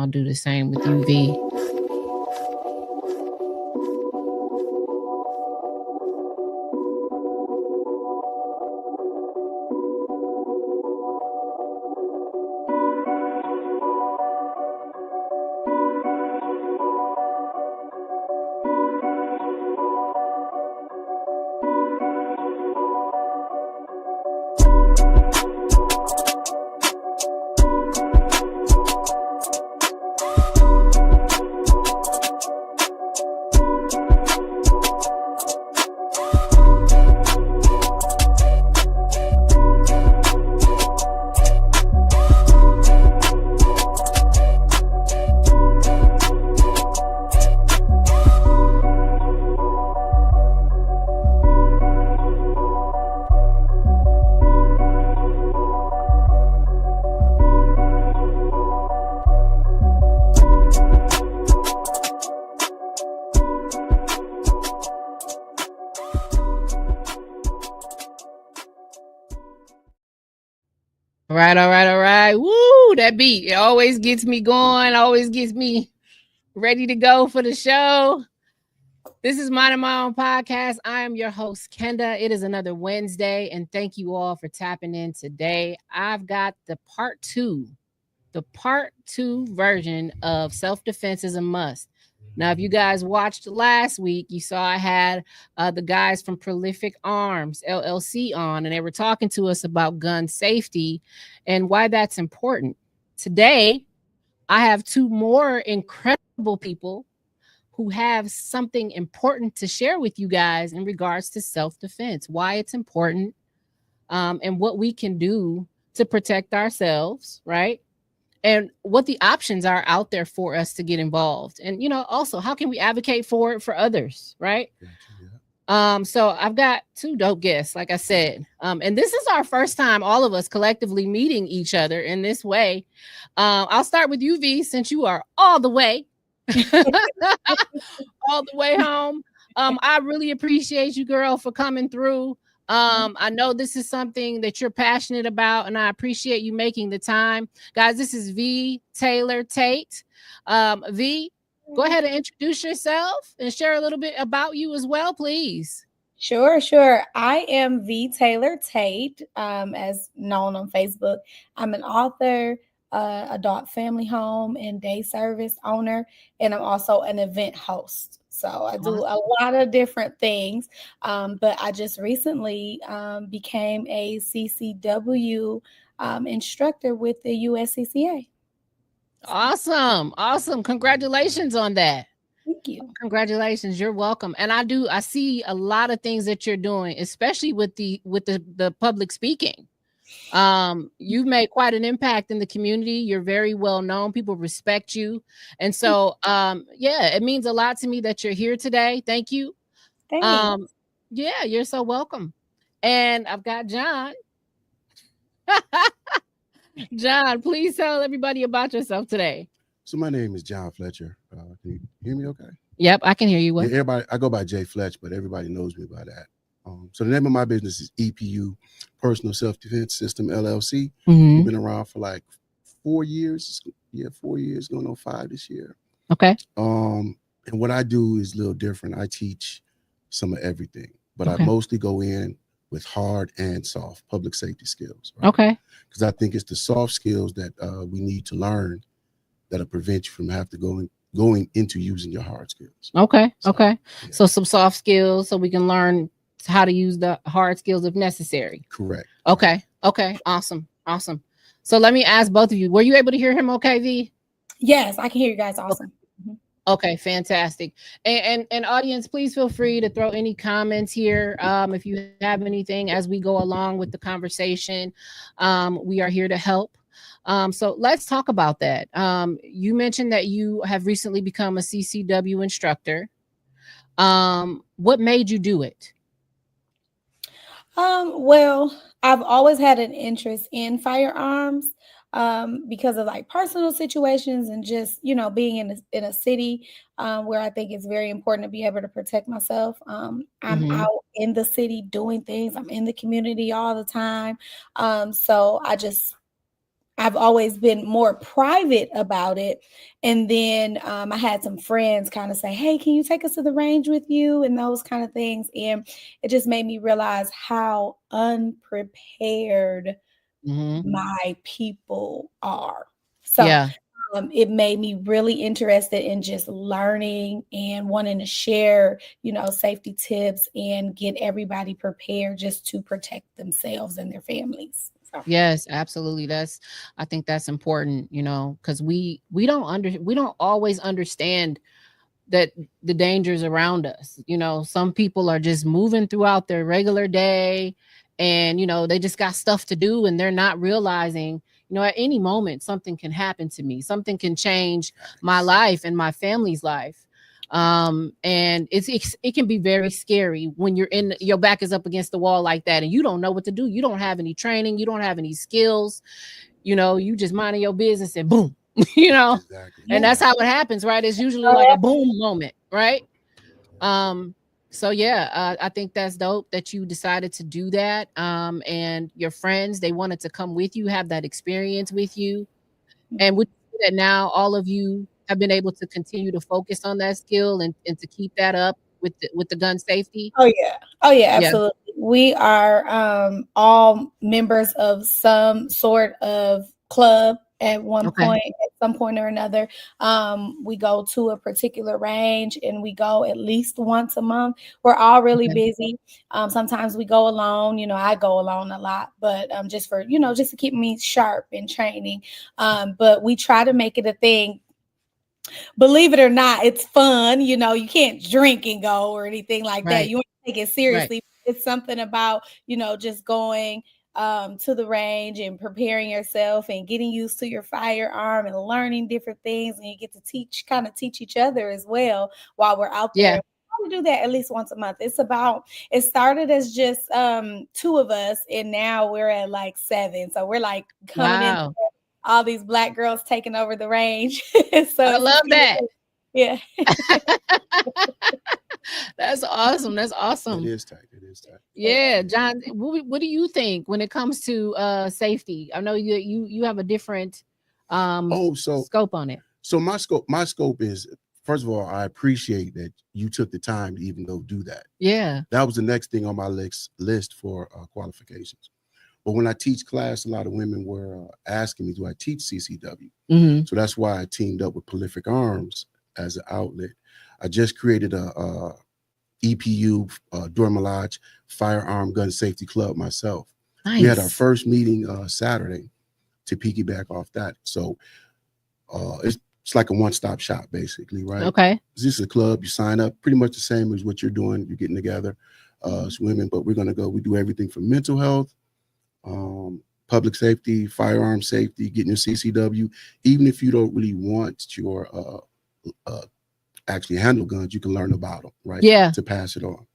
I'll do the same with you, V. All right. Woo, that beat. It always gets me going, always gets me ready to go for the show. This is Minding My Own Podcast. I am your host, Kenda. It is another Wednesday, and thank you all for tapping in today. I've got the part two version of Self-Defense is a Must. Now, if you guys watched last week, you saw I had the guys from Prolific Arms, LLC on, and they were talking to us about gun safety and why that's important. Today, I have two more incredible people who have something important to share with you guys in regards to self-defense, why it's important, and what we can do to protect ourselves, right? And what the options are out there for us to get involved. And, also, how can we advocate for it for others, right? So I've got two dope guests, like I said. And this is our first time, all of us collectively meeting each other in this way. I'll start with you, V, since you are all the way, all the way home. I really appreciate you, girl, for coming through. I know this is something that you're passionate about, and I appreciate you making the time. Guys, this is V. Taylor Tate. V, go ahead and introduce yourself and share a little bit about you as well, please. Sure. I am V. Taylor Tate, as known on Facebook. I'm an author, adult family home and day service owner, and I'm also an event host. So I do a lot of different things, but I just recently became a CCW instructor with the USCCA. Awesome. Congratulations on that. Thank you. Congratulations. You're welcome. And I see a lot of things that you're doing, especially with the public speaking. You've made quite an impact in the community. You're very well known. People respect you. And so, it means a lot to me that you're here today. Thank you. Thanks. Yeah, you're so welcome. And I've got John. John, please tell everybody about yourself today. So my name is John Fletcher. Can you hear me okay? Yep, I can hear you well. Yeah, everybody, I go by J Fletch, but everybody knows me by that. So the name of my business is EPU, Personal Self-Defense System, LLC. Mm-hmm. We've been around for like 4 years. Yeah, 4 years, going on 5 this year. Okay. And what I do is a little different. I teach some of everything, but I mostly go in with hard and soft public safety skills. Right? Okay. Because I think it's the soft skills that we need to learn that'll prevent you from going into using your hard skills. Okay. So some soft skills so we can learn how to use the hard skills if necessary. Correct. Okay. Awesome. So let me ask both of you, were you able to hear him okay, V? Yes, I can hear you guys. Awesome. Okay, fantastic. And audience, please feel free to throw any comments here. If you have anything as we go along with the conversation, we are here to help. So let's talk about that. You mentioned that you have recently become a CCW instructor. What made you do it? Well, I've always had an interest in firearms because of like personal situations and just, being in a city where I think it's very important to be able to protect myself. I'm out in the city doing things. I'm in the community all the time. So I've always been more private about it. And then I had some friends kind of say, hey, can you take us to the range with you? And those kind of things. And it just made me realize how unprepared my people are. So Yeah. it made me really interested in just learning and wanting to share, safety tips and get everybody prepared just to protect themselves and their families. So. Yes, absolutely. I think that's important, because we don't always understand that the dangers around us. Some people are just moving throughout their regular day, and they just got stuff to do, and they're not realizing, at any moment something can happen to me, something can change my life and my family's life. And it can be very scary when your back is up against the wall like that, and you don't know what to do. You don't have any training, you don't have any skills, you just minding your business, and boom. Exactly. And that's how it happens, right? It's usually like a boom moment, right? So yeah, I think that's dope that you decided to do that. And your friends, they wanted to come with you, have that experience with you. And would you say that now all of you have been able to continue to focus on that skill and to keep that up with the gun safety? Oh yeah. Oh yeah, Yeah. absolutely. We are all members of some sort of club at one Okay. point, at some point or another. We go to a particular range and we go at least once a month. We're all really Okay. busy. Sometimes we go alone. I go alone a lot, but just for, just to keep me sharp in training. But we try to make it a thing. Believe it or not, it's fun. You can't drink and go or anything like that. Right. You want to take it Right. seriously. It's something about, just going to the range and preparing yourself and getting used to your firearm and learning different things. And you get to teach each other as well while we're out there. Yeah. We do that at least once a month. It started as just 2 of us, and now we're at like 7. So we're like coming in, Wow. all these Black girls taking over the range. So I love that. yeah. That's awesome. That's It awesome. is tight. It is tight. Yeah, John, what do you think when it comes to safety? I know you have a different scope on it. So my scope is, first of all, I appreciate that you took the time to even go do that. Yeah. That was the next thing on my list for qualifications. But when I teach class, a lot of women were asking me, do I teach CCW? Mm-hmm. So that's why I teamed up with Prolific Arms as an outlet. I just created a EPU, Dora Milaje Firearm Gun Safety Club myself. Nice. We had our first meeting Saturday to piggyback off that. So it's like a one-stop shop, basically, right? Okay. This is a club. You sign up, pretty much the same as what you're doing. You're getting together as women, but we do everything from mental health, public safety, firearm safety, getting your CCW. Even if you don't really want your actually handle guns, you can learn about them, right? Yeah. To pass it on.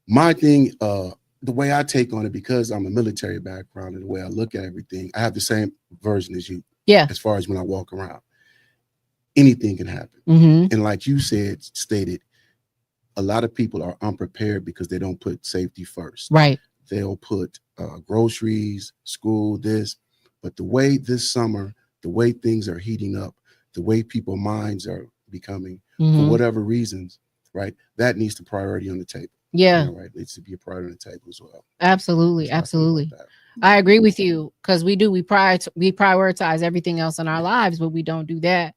My thing, the way I take on it, because I'm a military background and the way I look at everything, I have the same version as you. Yeah. As far as when I walk around, anything can happen. Mm-hmm. And like you stated, a lot of people are unprepared because they don't put safety first. Right. They'll put groceries, school, this. But the way this summer, the way things are heating up, the way people's minds are becoming, for whatever reasons, right? That needs the priority on the table. Yeah. Right. It needs to be a priority on the table as well. Absolutely. Absolutely. I agree with you, because we prioritize everything else in our lives, but we don't do that.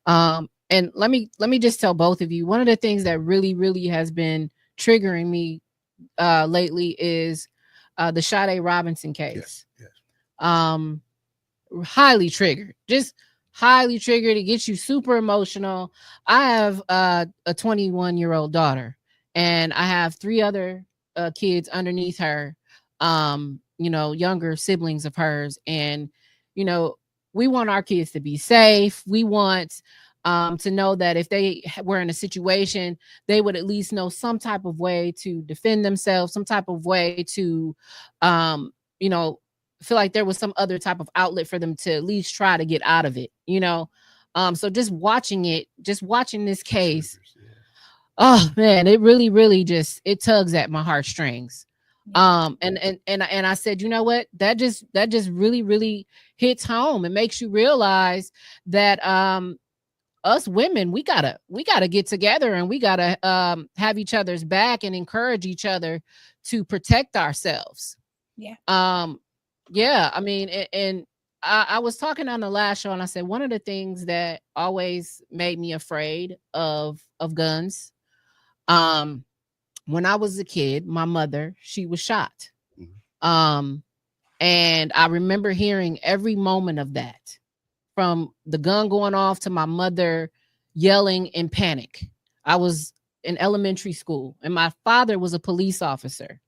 And let me just tell both of you, one of the things that really, really has been triggering me lately is the Sade Robinson case. Yes. Highly triggered, just highly triggered. It gets you super emotional. I have a 21-year-old daughter, and I have 3 other kids underneath her, younger siblings of hers. And, we want our kids to be safe. We want to know that if they were in a situation, they would at least know some type of way to defend themselves, some type of way to, feel like there was some other type of outlet for them to at least try to get out of it, So just watching this case, oh man, it really, really it tugs at my heartstrings. And I said, you know what, that just really hits home. It makes you realize that us women, we gotta get together, and we gotta have each other's back and encourage each other to protect ourselves. Yeah. Yeah, I mean, and I was talking on the last show, and I said one of the things that always made me afraid of guns, um when I was a kid, my mother, she was shot. um and I remember hearing every moment of that, from the gun going off to my mother yelling in panic. I was in elementary school, and my father was a police officer.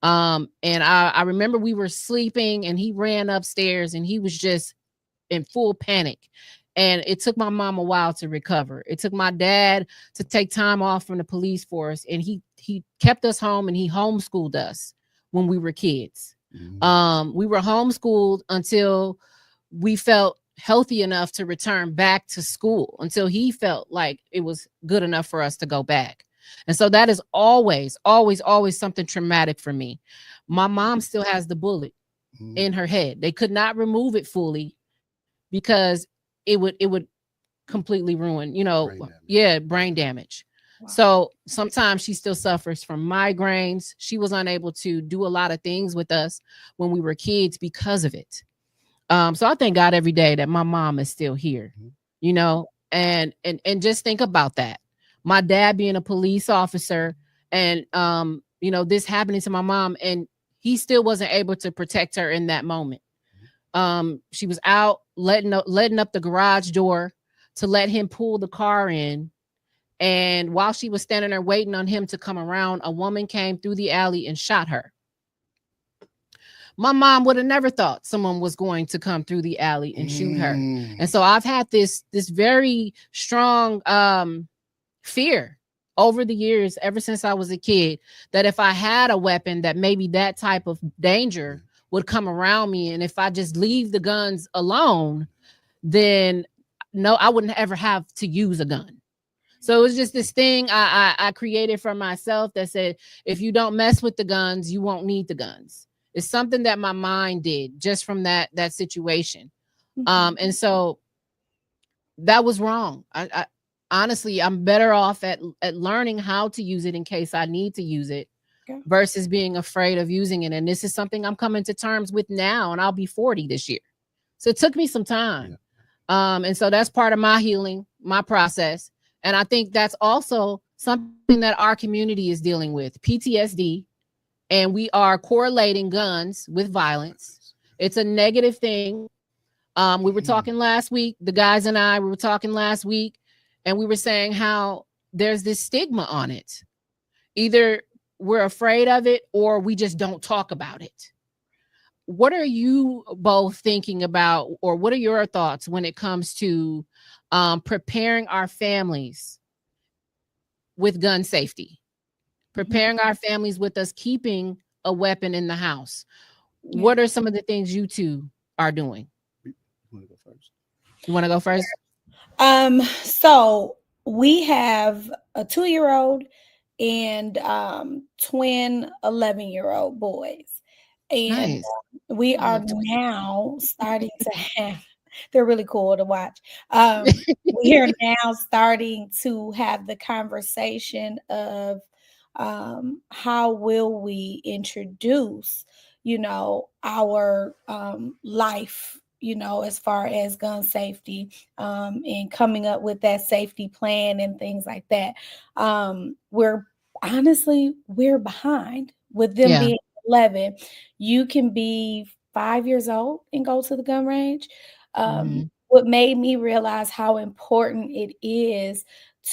And I remember we were sleeping, and he ran upstairs, and he was just in full panic. And it took my mom a while to recover. It took my dad to take time off from the police force, and he kept us home, and he homeschooled us when we were kids. We were homeschooled until we felt healthy enough to return back to school, until he felt like it was good enough for us to go back. And so that is always something traumatic for me. My mom still has the bullet in her head. They could not remove it fully because it would completely ruin, brain damage. Wow. So sometimes she still suffers from migraines. She was unable to do a lot of things with us when we were kids because of it. So I thank God every day that my mom is still here, and just think about that. My dad being a police officer, and this happening to my mom, and he still wasn't able to protect her in that moment. She was out letting up the garage door to let him pull the car in. And while she was standing there waiting on him to come around, a woman came through the alley and shot her. My mom would have never thought someone was going to come through the alley and shoot her. And so I've had this very strong fear over the years, ever since I was a kid, that if I had a weapon, that maybe that type of danger would come around me. And if I just leave the guns alone, then no, I wouldn't ever have to use a gun. So it was just this thing I created for myself that said, if you don't mess with the guns, you won't need the guns. It's something that my mind did just from that situation. And so that was wrong. I honestly, I'm better off at learning how to use it in case I need to use it, versus being afraid of using it. And this is something I'm coming to terms with now, and I'll be 40 this year. So it took me some time. And so that's part of my healing, my process. And I think that's also something that our community is dealing with, PTSD. And we are correlating guns with violence. It's a negative thing. We were talking last week, the guys and I, we were talking last week, and we were saying how there's this stigma on it. Either we're afraid of it or we just don't talk about it. What are you both thinking about, or what are your thoughts when it comes to preparing our families with gun safety? Preparing our families with us keeping a weapon in the house. What are some of the things you two are doing? You want to go first? You want to go first? So we have a 2-year-old and twin 11-year-old boys. And Nice. We are now starting to have, they're really cool to watch. We are now starting to have the conversation of how will we introduce, our life, as far as gun safety, and coming up with that safety plan and things like that. We're behind with them being 11. You can be 5 years old and go to the gun range. What made me realize how important it is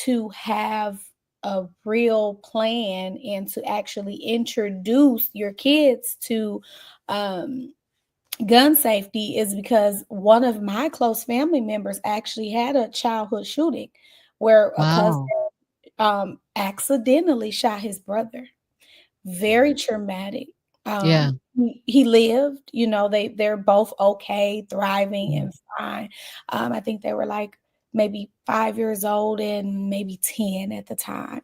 to have a real plan and to actually introduce your kids to gun safety is because one of my close family members actually had a childhood shooting where a cousin accidentally shot his brother. Very traumatic. He lived, they're both okay, thriving and fine. I think they were like maybe 5 years old and maybe 10 at the time.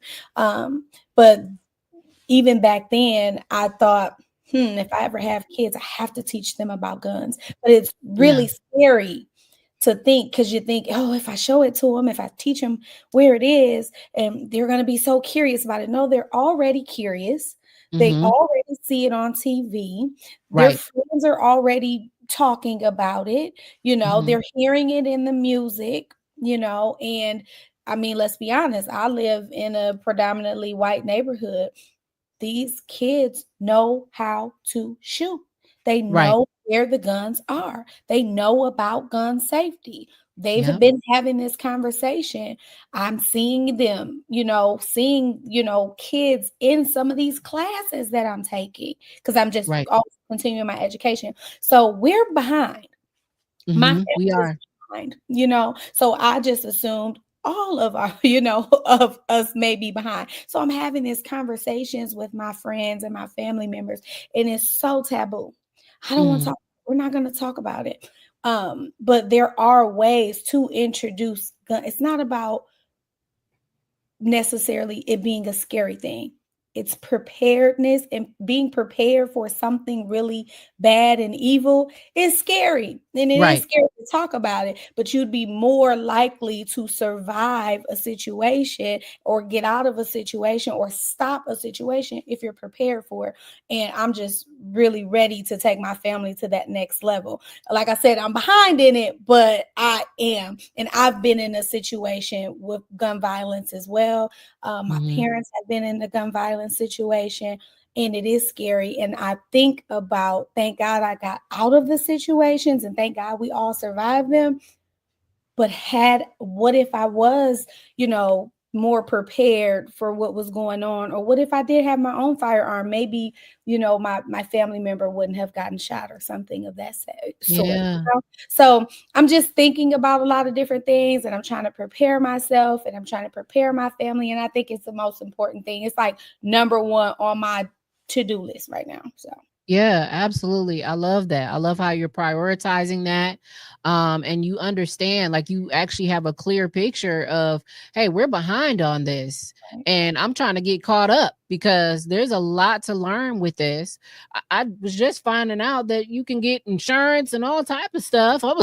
But even back then, I thought, if I ever have kids, I have to teach them about guns. But it's really scary to think, because you think, oh, if I show it to them, if I teach them where it is, and they're going to be so curious about it. No, they're already curious. They already see it on TV. Their friends are already talking about it. They're hearing it in the music, and I mean, let's be honest, I live in a predominantly white neighborhood. These kids know how to shoot. They know where the guns are. They know about gun safety. They've been having this conversation. I'm seeing them, kids in some of these classes that I'm taking, because I'm just always continuing my education. So we're behind. My family We is are behind, so I just assumed all of our, of us may be behind. So I'm having these conversations with my friends and my family members, and it's so taboo. I don't want to talk. We're not going to talk about it. But there are ways to introduce gun. It's not about necessarily it being a scary thing. It's preparedness, and being prepared for something really bad and evil is scary. And it is scary to talk about it, but you'd be more likely to survive a situation or get out of a situation or stop a situation if you're prepared for it. And I'm just really ready to take my family to that next level. Like I said, I'm behind in it, but I am. And I've been in a situation with gun violence as well. My parents have been in a gun violence situation, and it is scary. And I think about, thank God I got out of the situations, and thank God we all survived them. But what if I was, more prepared for what was going on? Or what if I did have my own firearm? Maybe, my family member wouldn't have gotten shot or something of that sort. So I'm just thinking about a lot of different things, and I'm trying to prepare myself, and I'm trying to prepare my family. And I think it's the most important thing. It's like number one on my to-do list right now. So. Yeah, absolutely. I love that. I love how you're prioritizing that. And you understand, like, you actually have a clear picture of, hey, we're behind on this. And I'm trying to get caught up because there's a lot to learn with this. I was just finding out that you can get insurance and all type of stuff. I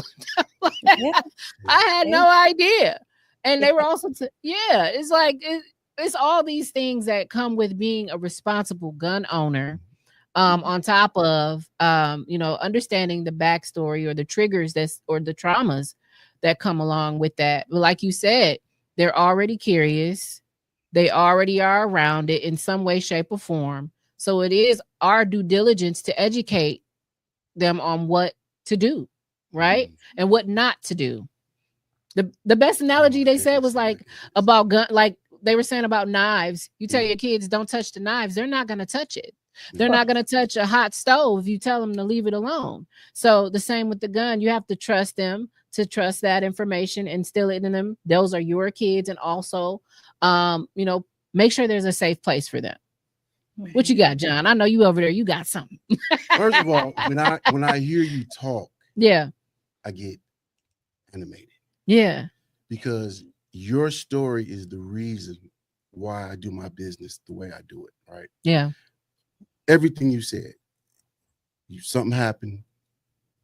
had no idea. And they were also, it's like, it's all these things that come with being a responsible gun owner. On top of, understanding the backstory or the triggers or the traumas that come along with that. But like you said, they're already curious. They already are around it in some way, shape, or form. So it is our due diligence to educate them on what to do, right? And what not to do. The best analogy they said was like about gun, like they were saying about knives. You tell your kids don't touch the knives, they're not going to touch it. They're not going to touch a hot stove if you tell them to leave it alone. So the same with the gun. You have to trust them, to trust that information, instill it in them. Those are your kids. And also, make sure there's a safe place for them. What you got, John? I know you over there. You got something. First of all, when I hear you talk, I get animated. Yeah. Because your story is the reason why I do my business the way I do it, right? Yeah. Everything you said, something happened,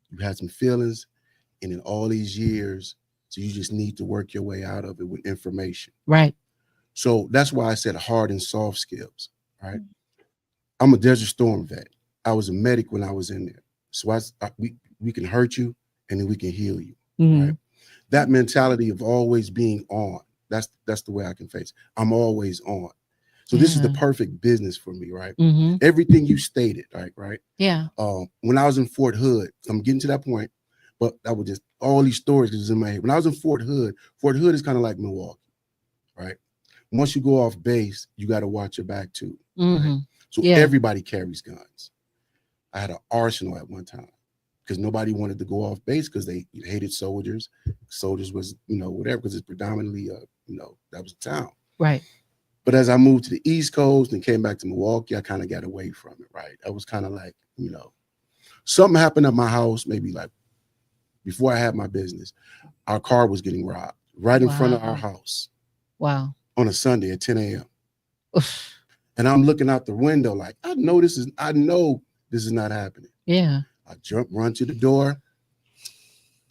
you had some feelings, and in all these years, so you just need to work your way out of it with information. Right. So that's why I said hard and soft skills, right? I'm a Desert Storm vet. I was a medic when I was in there. So we can hurt you, and then we can heal you, right? That mentality of always being on, that's the way I can face it. I'm always on. So this is the perfect business for me, right? Everything you stated, right? Yeah. When I was in Fort Hood, I'm getting to that point, but that was just all these stories that was in my head. When I was in Fort Hood is kind of like Milwaukee, right? Once you go off base, you got to watch your back too. Right? So everybody carries guns. I had an arsenal at one time because nobody wanted to go off base because they hated soldiers. Soldiers was, whatever, because it's predominantly, that was the town. Right. But as I moved to the East Coast and came back to Milwaukee, I kind of got away from it, right? I was kind of like, something happened at my house, maybe like before I had my business. Our car was getting robbed right in front of our house. Wow. On a Sunday at 10 a.m. And I'm looking out the window like, I know this is not happening. Yeah. I run to the door.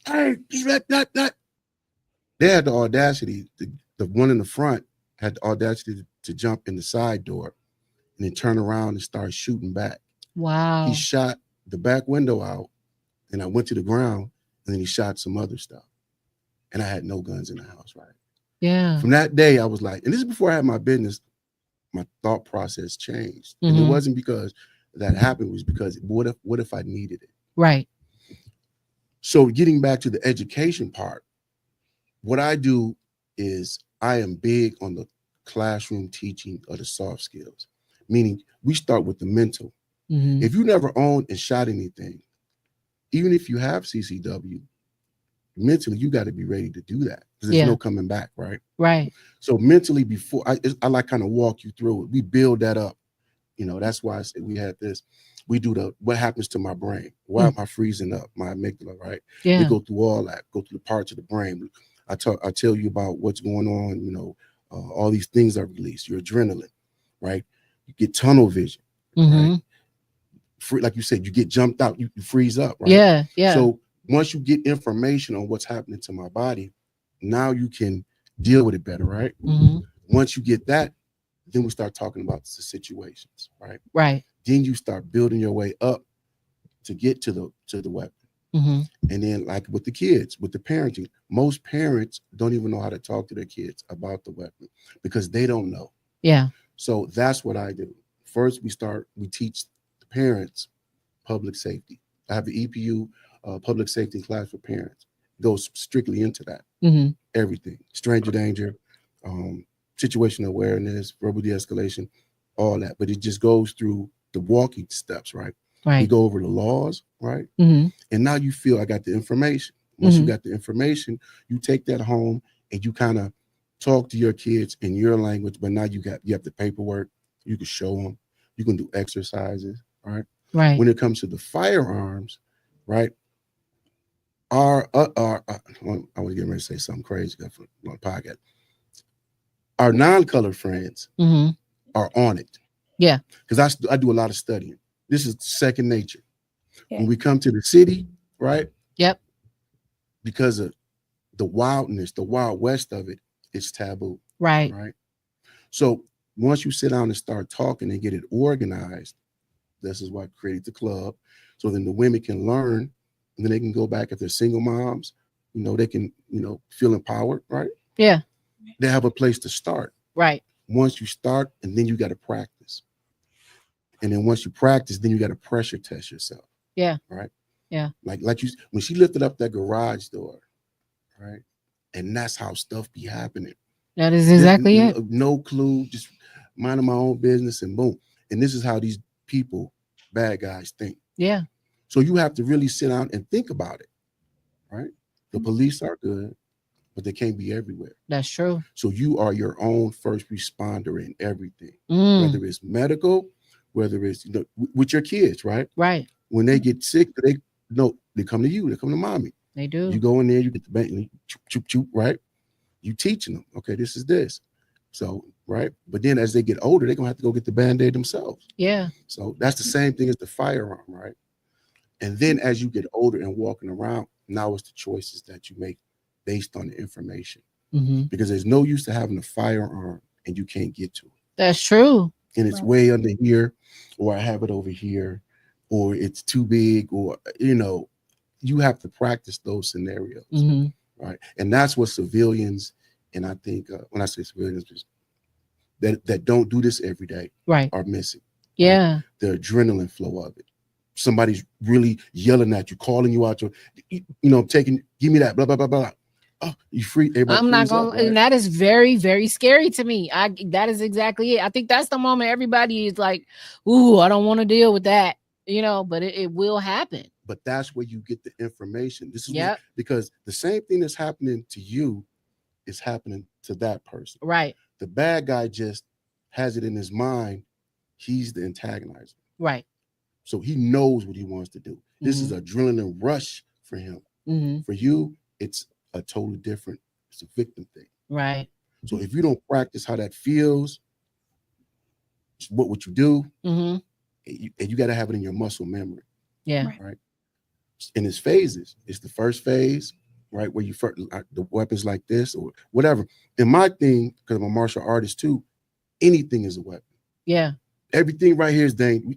Hey, that. They had the audacity, the one in the front had the audacity to jump in the side door and then turn around and start shooting back. Wow. He shot the back window out, and I went to the ground, and then he shot some other stuff. And I had no guns in the house, right? Yeah. From that day, I was like, and this is before I had my business, my thought process changed. And it wasn't because that happened, it was because what if I needed it? Right. So getting back to the education part, what I do is I am big on the classroom teaching of the soft skills, meaning we start with the mental. If you never owned and shot anything, even if you have CCW, mentally you got to be ready to do that because there's no coming back, right? Right. So mentally, before I like kind of walk you through it, we build that up. You know, that's why I said we had this. We do what happens to my brain? Why am I freezing up? My amygdala, right? Yeah. We go through all that, go through the parts of the brain. I tell you about what's going on, you know, all these things are released, your adrenaline, right? You get tunnel vision, right? Like you said, you get jumped out, you freeze up, right? Yeah, yeah. So once you get information on what's happening to my body, now you can deal with it better, right? Once you get that, then we start talking about the situations, right? Right. Then you start building your way up to get to the weapon. And then like with the kids, with the parenting, most parents don't even know how to talk to their kids about the weapon because they don't know. Yeah. So that's what I do. First, we teach the parents public safety. I have the EPU public safety class for parents. It goes strictly into that. Everything, stranger danger, situational awareness, verbal de-escalation, all that. But it just goes through the walking steps, right? We go over the laws, right? And now you feel I got the information. Once you got the information, you take that home and you kind of talk to your kids in your language. But now you have the paperwork. You can show them. You can do exercises, right? Right. When it comes to the firearms, right? I was getting ready to say something crazy on the podcast. Our non-colored friends are on it. Yeah. Because I do a lot of studying. This is second nature. Yeah. When we come to the city, right? Yep. Because of the wildness, the wild west of it, it's taboo. Right. Right. So once you sit down and start talking and get it organized, this is why I created the club. So then the women can learn and then they can go back if they're single moms, you know, they can, you know, feel empowered, right? Yeah. They have a place to start. Right. Once you start, and then you got to practice. And then once you practice, then you got to pressure test yourself. Yeah. Right. Yeah. Like you, when she lifted up that garage door, right? And that's how stuff be happening. That is exactly it. No clue, just minding my own business and boom. And this is how these people, bad guys, think. Yeah. So you have to really sit down and think about it, right? The police are good, but they can't be everywhere. That's true. So you are your own first responder in everything, whether it's medical, whether it's, you know, with your kids, right? Right. When they get sick, they come to you, they come to mommy. They do. You go in there, you get the bank, choop, right? You teaching them, okay, this is this. So, right? But then as they get older, they're gonna have to go get the Band-Aid themselves. Yeah. So that's the same thing as the firearm, right? And then as you get older and walking around, now it's the choices that you make based on the information. Because there's no use to having a firearm and you can't get to it. That's true. And it's way under here, or I have it over here, or it's too big, or, you know, you have to practice those scenarios, right? And that's what civilians, and I think when I say civilians, that don't do this every day, are missing. Yeah. Right? The adrenaline flow of it. Somebody's really yelling at you, calling you out, you know, give me that, blah, blah, blah, blah. Oh, you free. I'm not gonna, right? And that is very, very scary to me. That is exactly it. I think that's the moment everybody is like, ooh, I don't want to deal with that, you know, but it will happen. But that's where you get the information. This is because the same thing that's happening to you is happening to that person. Right. The bad guy just has it in his mind. He's the antagonizer. Right. So he knows what he wants to do. This is adrenaline rush for him. For you, it's a totally different, it's a victim thing. Right. So if you don't practice how that feels, what would you do? Mm-hmm. And you got to have it in your muscle memory. Yeah. Right. And it's phases. It's the first phase, right, where you first the weapons like this or whatever. And my thing, because I'm a martial artist too, anything is a weapon. Yeah. Everything right here is dangerous.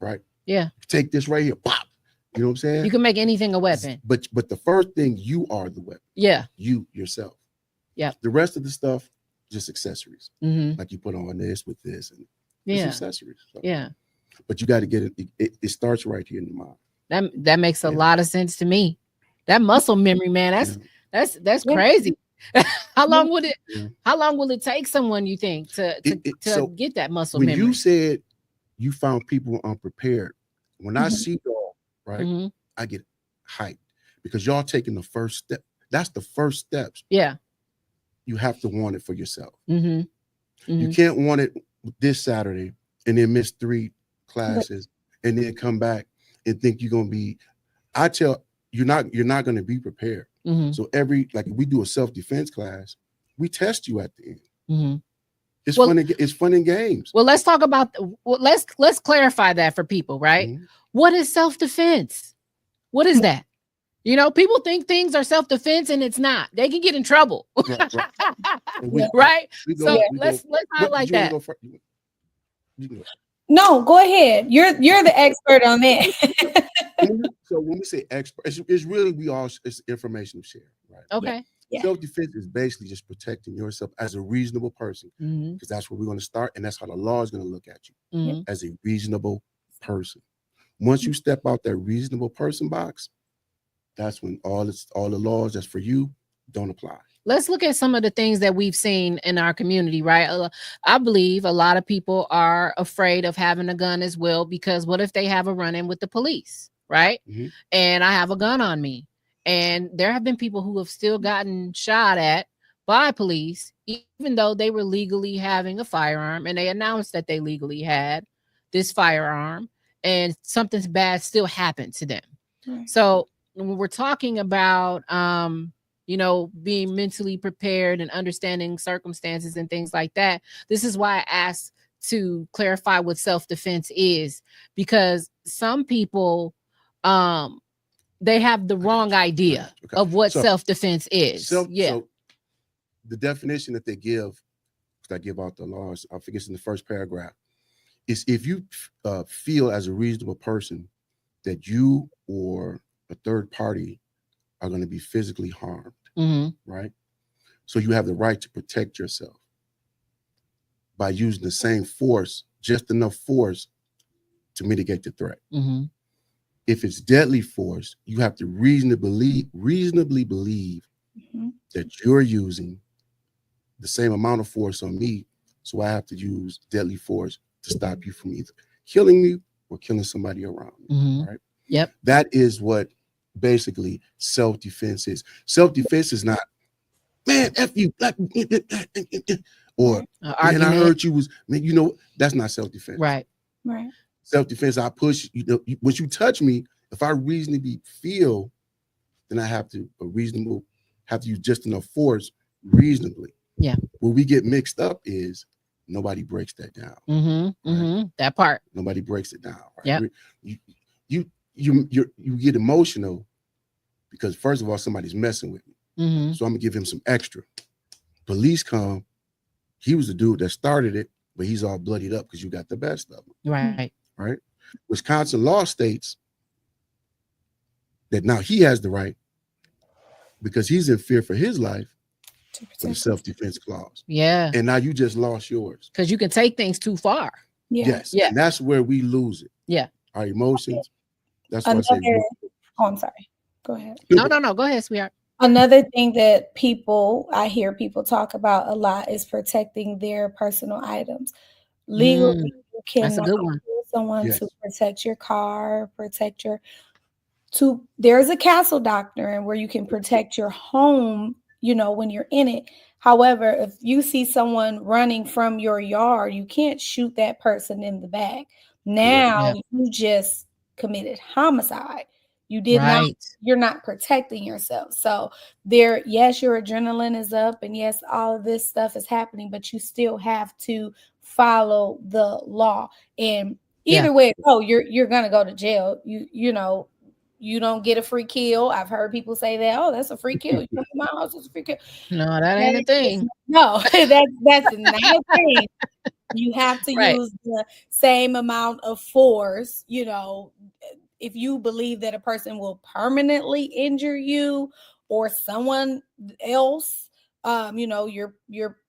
Right. Yeah. Take this right here. Pop. You know what I'm saying? You can make anything a weapon. But the first thing, you are the weapon. Yeah. You yourself. Yeah. The rest of the stuff, just accessories. Mm-hmm. Like you put on this with this and yeah. accessories. So. Yeah. But you got to get it. It starts right here in the mind. That makes a lot of sense to me. That muscle memory, man, that's crazy. How long would it how long will it take someone, you think, to get that muscle when memory? You said you found people unprepared. When I see y'all, right, I get hyped because y'all taking the first step. That's the first steps. Yeah. You have to want it for yourself. You can't want it this Saturday and then miss 3 classes and then come back and think you're gonna be. I tell you're not gonna be prepared. So if we do a self-defense class, we test you at the end. It's fun and games. Well, let's talk about let's clarify that for people, right? What is self-defense? What is that? You know, people think things are self-defense and it's not. They can get in trouble. Right? Let's highlight that. No, go ahead. You're the expert on that. So when we say expert, it's really it's information to share, right? Okay. Yeah. Self-defense is basically just protecting yourself as a reasonable person, because that's where we're going to start, and that's how the law is going to look at you as a reasonable person. Once you step out that reasonable person box, that's when all the laws that's for you don't apply. Let's look at some of the things that we've seen in our community, right? I believe a lot of people are afraid of having a gun as well, because what if they have a run-in with the police, right? And I have a gun on me. And there have been people who have still gotten shot at by police, even though they were legally having a firearm and they announced that they legally had this firearm, and something bad still happened to them. So when we're talking about, being mentally prepared and understanding circumstances and things like that, this is why I asked to clarify what self-defense is, because some people, they have the wrong idea of what self-defense is. So the definition that they give, because I give out the laws, I forget it's in the first paragraph, is if you feel as a reasonable person that you or a third party are going to be physically harmed, right? So you have the right to protect yourself by using the same force, just enough force to mitigate the threat. If it's deadly force, you have to reasonably believe that you're using the same amount of force on me, so I have to use deadly force to stop you from either killing me or killing somebody around me, right? Yep. That is what basically self-defense is. Self-defense is not, man, F you, or man, I heard you was, man, that's not self-defense. Right. Self-defense, I push, once you touch me, if I reasonably feel, then I have to use just enough force reasonably. Yeah. Where we get mixed up is nobody breaks that down. Right? That part. Nobody breaks it down. Right? Yeah. You get emotional because first of all, somebody's messing with me. So I'm gonna give him some extra. Police come, he was the dude that started it, but he's all bloodied up because you got the best of him. Right. Wisconsin law states that now he has the right, because he's in fear for his life, for the self-defense clause. Yeah. And now you just lost yours. Because you can take things too far. Yes. Yeah. And that's where we lose it. Yeah. Our emotions. That's why I say. Oh, I'm sorry. Go ahead. No. Go ahead, sweetheart. Another thing that I hear people talk about a lot is protecting their personal items. Legally, you cannot use someone to protect your car, there's a castle doctrine where you can protect your home, when you're in it. However, if you see someone running from your yard, you can't shoot that person in the back. Now you just committed homicide. You did not, you're not protecting yourself. So yes, your adrenaline is up, and yes, all of this stuff is happening, but you still have to follow the law. And either way, you're gonna go to jail. You know, you don't get a free kill. I've heard people say that, oh, that's a free kill. You come to my house, it's a free kill. No, that ain't a thing. No, that's not a thing. You have to use the same amount of force, you know, if you believe that a person will permanently injure you or someone else, you know, your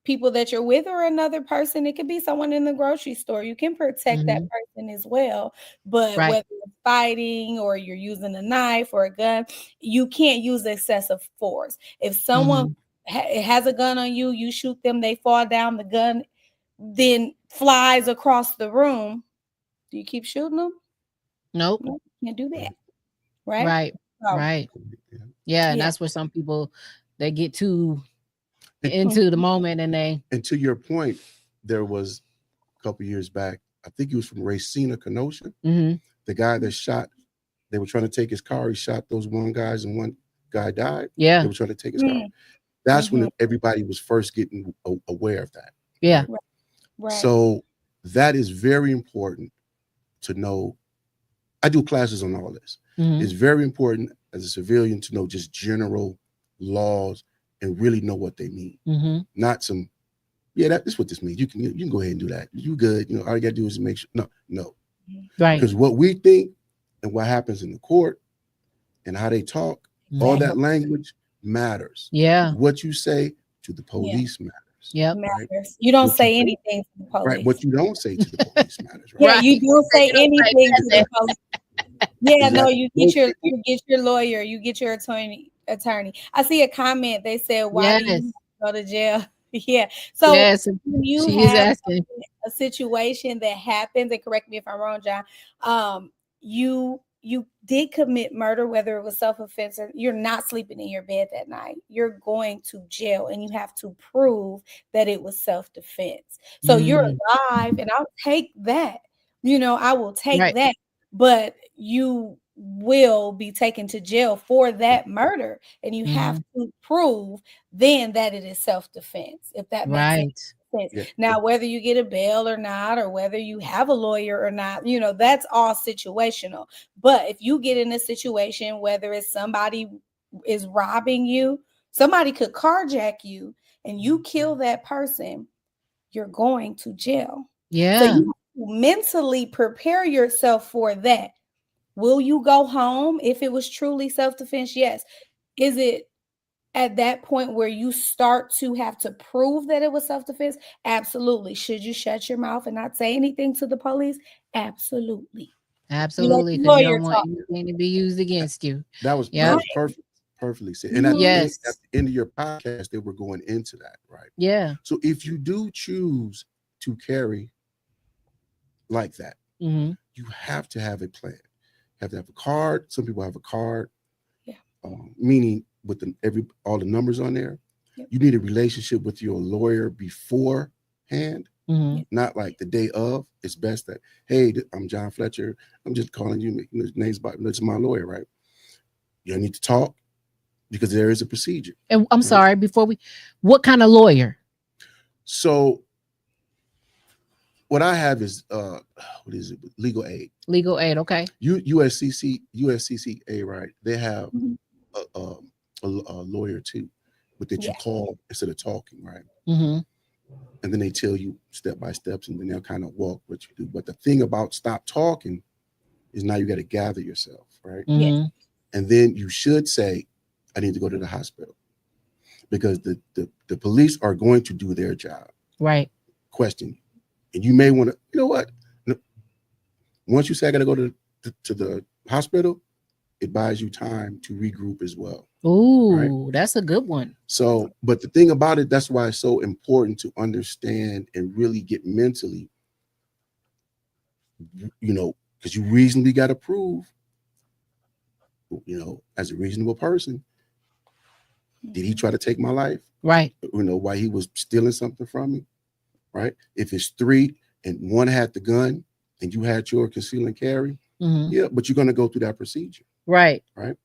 people that you're with or another person. It could be someone in the grocery store. You can protect that person as well. But whether it's fighting or you're using a knife or a gun, you can't use excessive force. If someone has a gun on you, you shoot them, they fall down, the gun then flies across the room. Do you keep shooting them? Nope. No, you can't do that. Right? Right. So, right. Yeah, and that's where some people, they get too into the moment and to your point, there was a couple years back, I think he was from Racine, Kenosha. The guy that shot, they were trying to take his car. He shot those one guys and one guy died. Yeah. They were trying to take his car. That's when everybody was first getting aware of that. Yeah. Right. So that is very important to know. I do classes on all this. It's very important as a civilian to know just general laws and really know what they mean. Not some, that's what this means. You can go ahead and do that. You good. You know, all you gotta do is make sure. No. Right. Because what we think and what happens in the court and how they talk, all that language matters. Yeah. What you say to the police matters. Yep. Matters. Right? You don't say anything to the police. Right. What you don't say to the police matters. Right? Yeah, you don't say anything to the police. Yeah, no, you get your lawyer, you get your attorney. I see a comment. They said, "Why do you go to jail?" Yeah. So when you have a situation that happens, and correct me if I'm wrong, John, you did commit murder, whether it was self-defense or you're not sleeping in your bed that night. You're going to jail, and you have to prove that it was self-defense. So you're alive, and I'll take that. You know, I will take that. But you will be taken to jail for that murder, and you have to prove then that it is self-defense, if that makes sense. Yeah. Now, whether you get a bail or not, or whether you have a lawyer or not, you know, that's all situational. But if you get in a situation, whether it's somebody is robbing you, somebody could carjack you, and you kill that person, you're going to jail. Yeah. So you mentally prepare yourself for that. Will you go home if it was truly self-defense? Yes. Is it at that point where you start to have to prove that it was self-defense? Absolutely. Should you shut your mouth and not say anything to the police? Absolutely. Absolutely. Because you don't want anything to be used against you. That was perfectly said. And at the end of your podcast, they were going into that, right? Yeah. So if you do choose to carry like that, you have to have a plan. You have to have a card. Some people have a card, meaning with all the numbers on there. You need a relationship with your lawyer beforehand, not like the day of. It's best that, hey, I'm John Fletcher. I'm just calling you. Name's it's my lawyer, right? You need to talk because there is a procedure. And I'm sorry, what kind of lawyer? So what I have is what is it? Legal aid. Legal aid, okay. USCCA, right? They have a lawyer too, but that you call instead of talking, right? And then they tell you step by steps, and then they'll kind of walk what you do. But the thing about stop talking is now you got to gather yourself, right? And then you should say, I need to go to the hospital, because the police are going to do their job, right? Question you. And you may want to, you know what? Once you say I got to go to the hospital, it buys you time to regroup as well. Ooh, right? That's a good one. So, but the thing about it, that's why it's so important to understand and really get mentally, you know, because you reasonably got to prove, you know, as a reasonable person, did he try to take my life? Right. You know, why he was stealing something from me? Right. If it's 3 and 1 had the gun and you had your conceal and carry, but you're going to go through that procedure. Right. Right.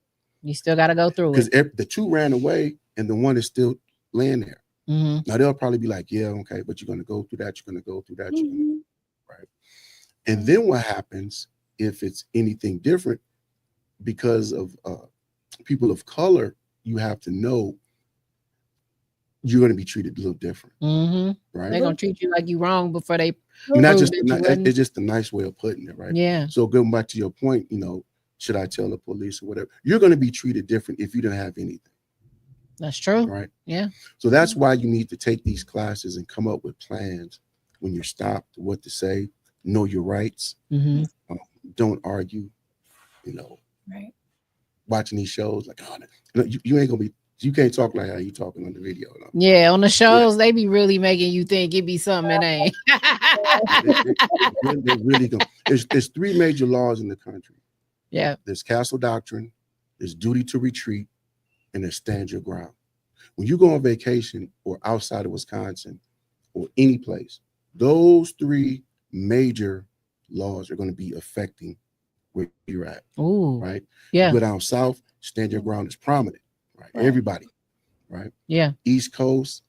You still got to go through it. Because the 2 ran away and the 1 is still laying there. Now they'll probably be like, yeah, okay, but you're going to go through that. You're going to go through that. Right. And then what happens if it's anything different because of people of color, you have to know you're going to be treated a little different. Right. They're going to treat you like you wrong before they. It's just a nice way of putting it. Right. Yeah. So going back to your point, should I tell the police or whatever? You're going to be treated different if you don't have anything. That's true. Right. Yeah. So that's why you need to take these classes and come up with plans when you're stopped, what to say, know your rights. Don't argue, Right. Watching these shows like, oh, you ain't gonna be, you can't talk like how you talking on the video. No. Yeah, on the shows, they be really making you think it be something it ain't. They're really going. There's 3 major laws in the country. Yeah. There's castle doctrine, there's duty to retreat, and there's stand your ground. When you go on vacation or outside of Wisconsin or any place, those 3 major laws are going to be affecting where you're at. Ooh. Right. Yeah. You go down south, stand your ground is prominent. Right. Everybody. Right. Yeah. East Coast,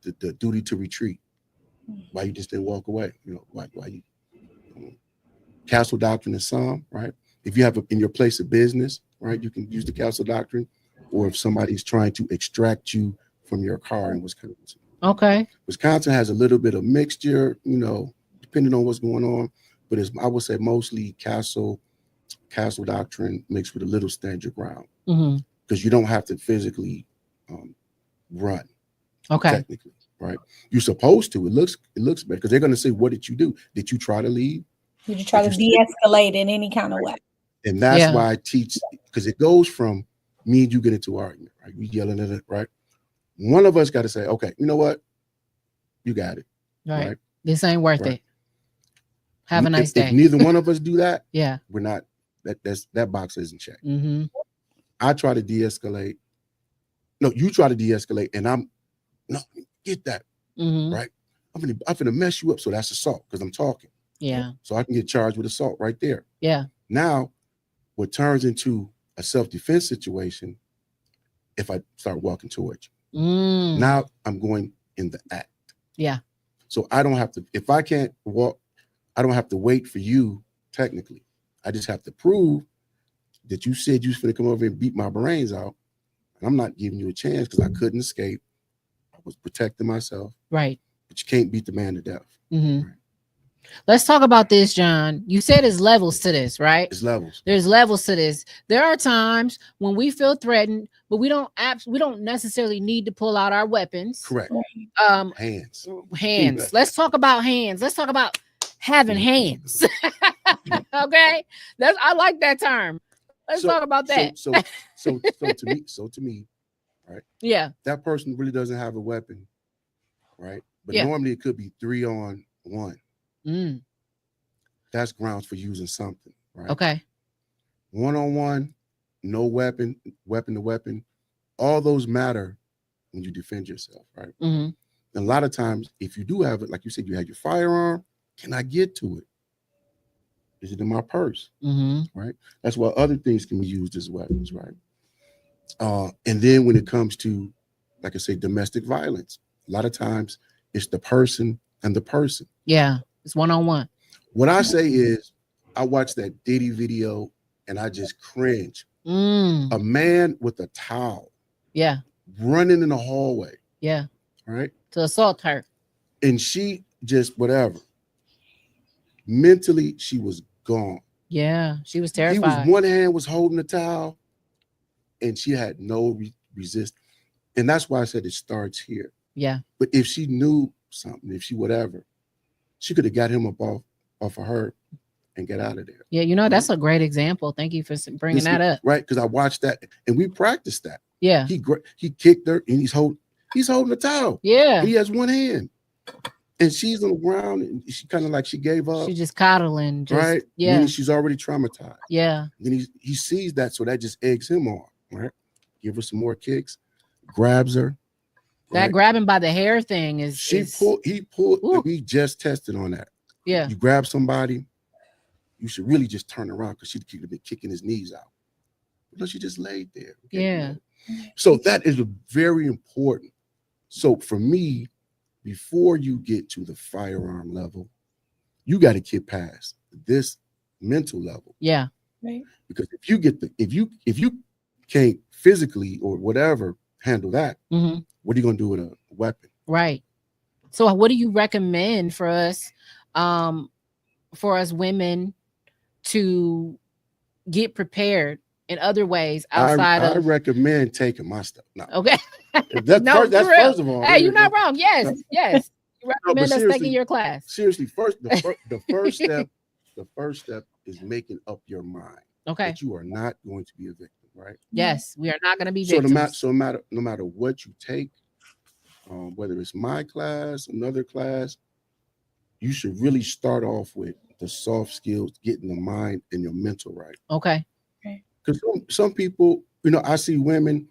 the duty to retreat. Why you just didn't walk away? Why you castle doctrine is some, right? If you have in your place of business, right, you can use the castle doctrine, or if somebody's trying to extract you from your car in Wisconsin. Okay. Wisconsin has a little bit of mixture, depending on what's going on, but I would say mostly castle doctrine mixed with a little stand your ground, because you don't have to physically run. Okay. Technically, right? You're supposed to. It looks better because they're going to say, "What did you do? Did you try to leave? Did you try to de-escalate in any kind of way?" And that's why I teach, because it goes from me and you get into argument, right? We yelling at it, right? One of us got to say, okay, you know what? You got it. Right. This ain't worth it. Have a nice day. If neither one of us do that, yeah, we're not, that box isn't checked. I try to de-escalate. No, you try to de-escalate, and get that. Right? I'm gonna mess you up. So that's assault because I'm talking. Yeah. So I can get charged with assault right there. Yeah. Now, what turns into a self-defense situation if I start walking towards you. Now I'm going in the act. Yeah. So I don't have to, if I can't walk, I don't have to wait for you technically. I just have to prove that you said you was going to come over and beat my brains out. And I'm not giving you a chance because I couldn't escape. I was protecting myself. Right. But you can't beat the man to death. Right? Let's talk about this, John. You said there's levels to this, right? There's levels. There's levels to this. There are times when we feel threatened, but we don't necessarily need to pull out our weapons. Correct. Hands. Let's talk about hands. Let's talk about having hands. Okay. I like that term. Let's talk about that. So to me, right? Yeah. That person really doesn't have a weapon, right? But normally it could be 3-on-1. That's grounds for using something, right? Okay. 1-on-1, no weapon, weapon to weapon, all those matter when you defend yourself, right? And a lot of times, if you do have it, like you said, you had your firearm, can I get to it? Is it in my purse? Right? That's why other things can be used as weapons, right? And then when it comes to, like I say, domestic violence, a lot of times it's the person and the person. Yeah. It's 1-on-1. What I say is, I watched that Diddy video and I just cringe. A man with a towel. Yeah. Running in the hallway. Yeah. Right. To assault her. And she just whatever. Mentally, she was gone. Yeah. She was terrified. One hand was holding the towel and she had no resist. And that's why I said it starts here. Yeah. But if she knew something, if she whatever, she could have got him up off of her and get out of there. Yeah, that's a great example. Thank you for bringing that up. Right, because I watched that and we practiced that. Yeah. He kicked her and he's holding the towel. Yeah. He has one hand. And she's on the ground and she kind of like she gave up. She's just coddling. Right? Yeah. Meaning she's already traumatized. Yeah. Then he sees that, so that just eggs him on. Right? Give her some more kicks, grabs her. That grabbing by the hair thing is he pulled, and we just tested on that. Yeah. You grab somebody, you should really just turn around because she'd keep kicking his knees out. But she just laid there. Okay? Yeah. So that is very important So for me, before you get to the firearm level, you got to get past this mental level. Yeah. Right. Because if you can't physically or whatever handle that, what are you gonna do with a weapon? Right. So what do you recommend for us women to get prepared in other ways outside I of recommend taking my stuff. No. Okay. That's No, first. That's for real. first of all. Hey, you're not wrong. Yes, No. yes. You No, recommend but us taking your class. Seriously, the first step is making up your mind Okay. that you are not going to be a victim, right? Yes, we are not going to be So victims. no matter what you take, whether it's my class, another class, you should really start off with the soft skills, getting the mind and your mental right. Okay. Because some people, I see women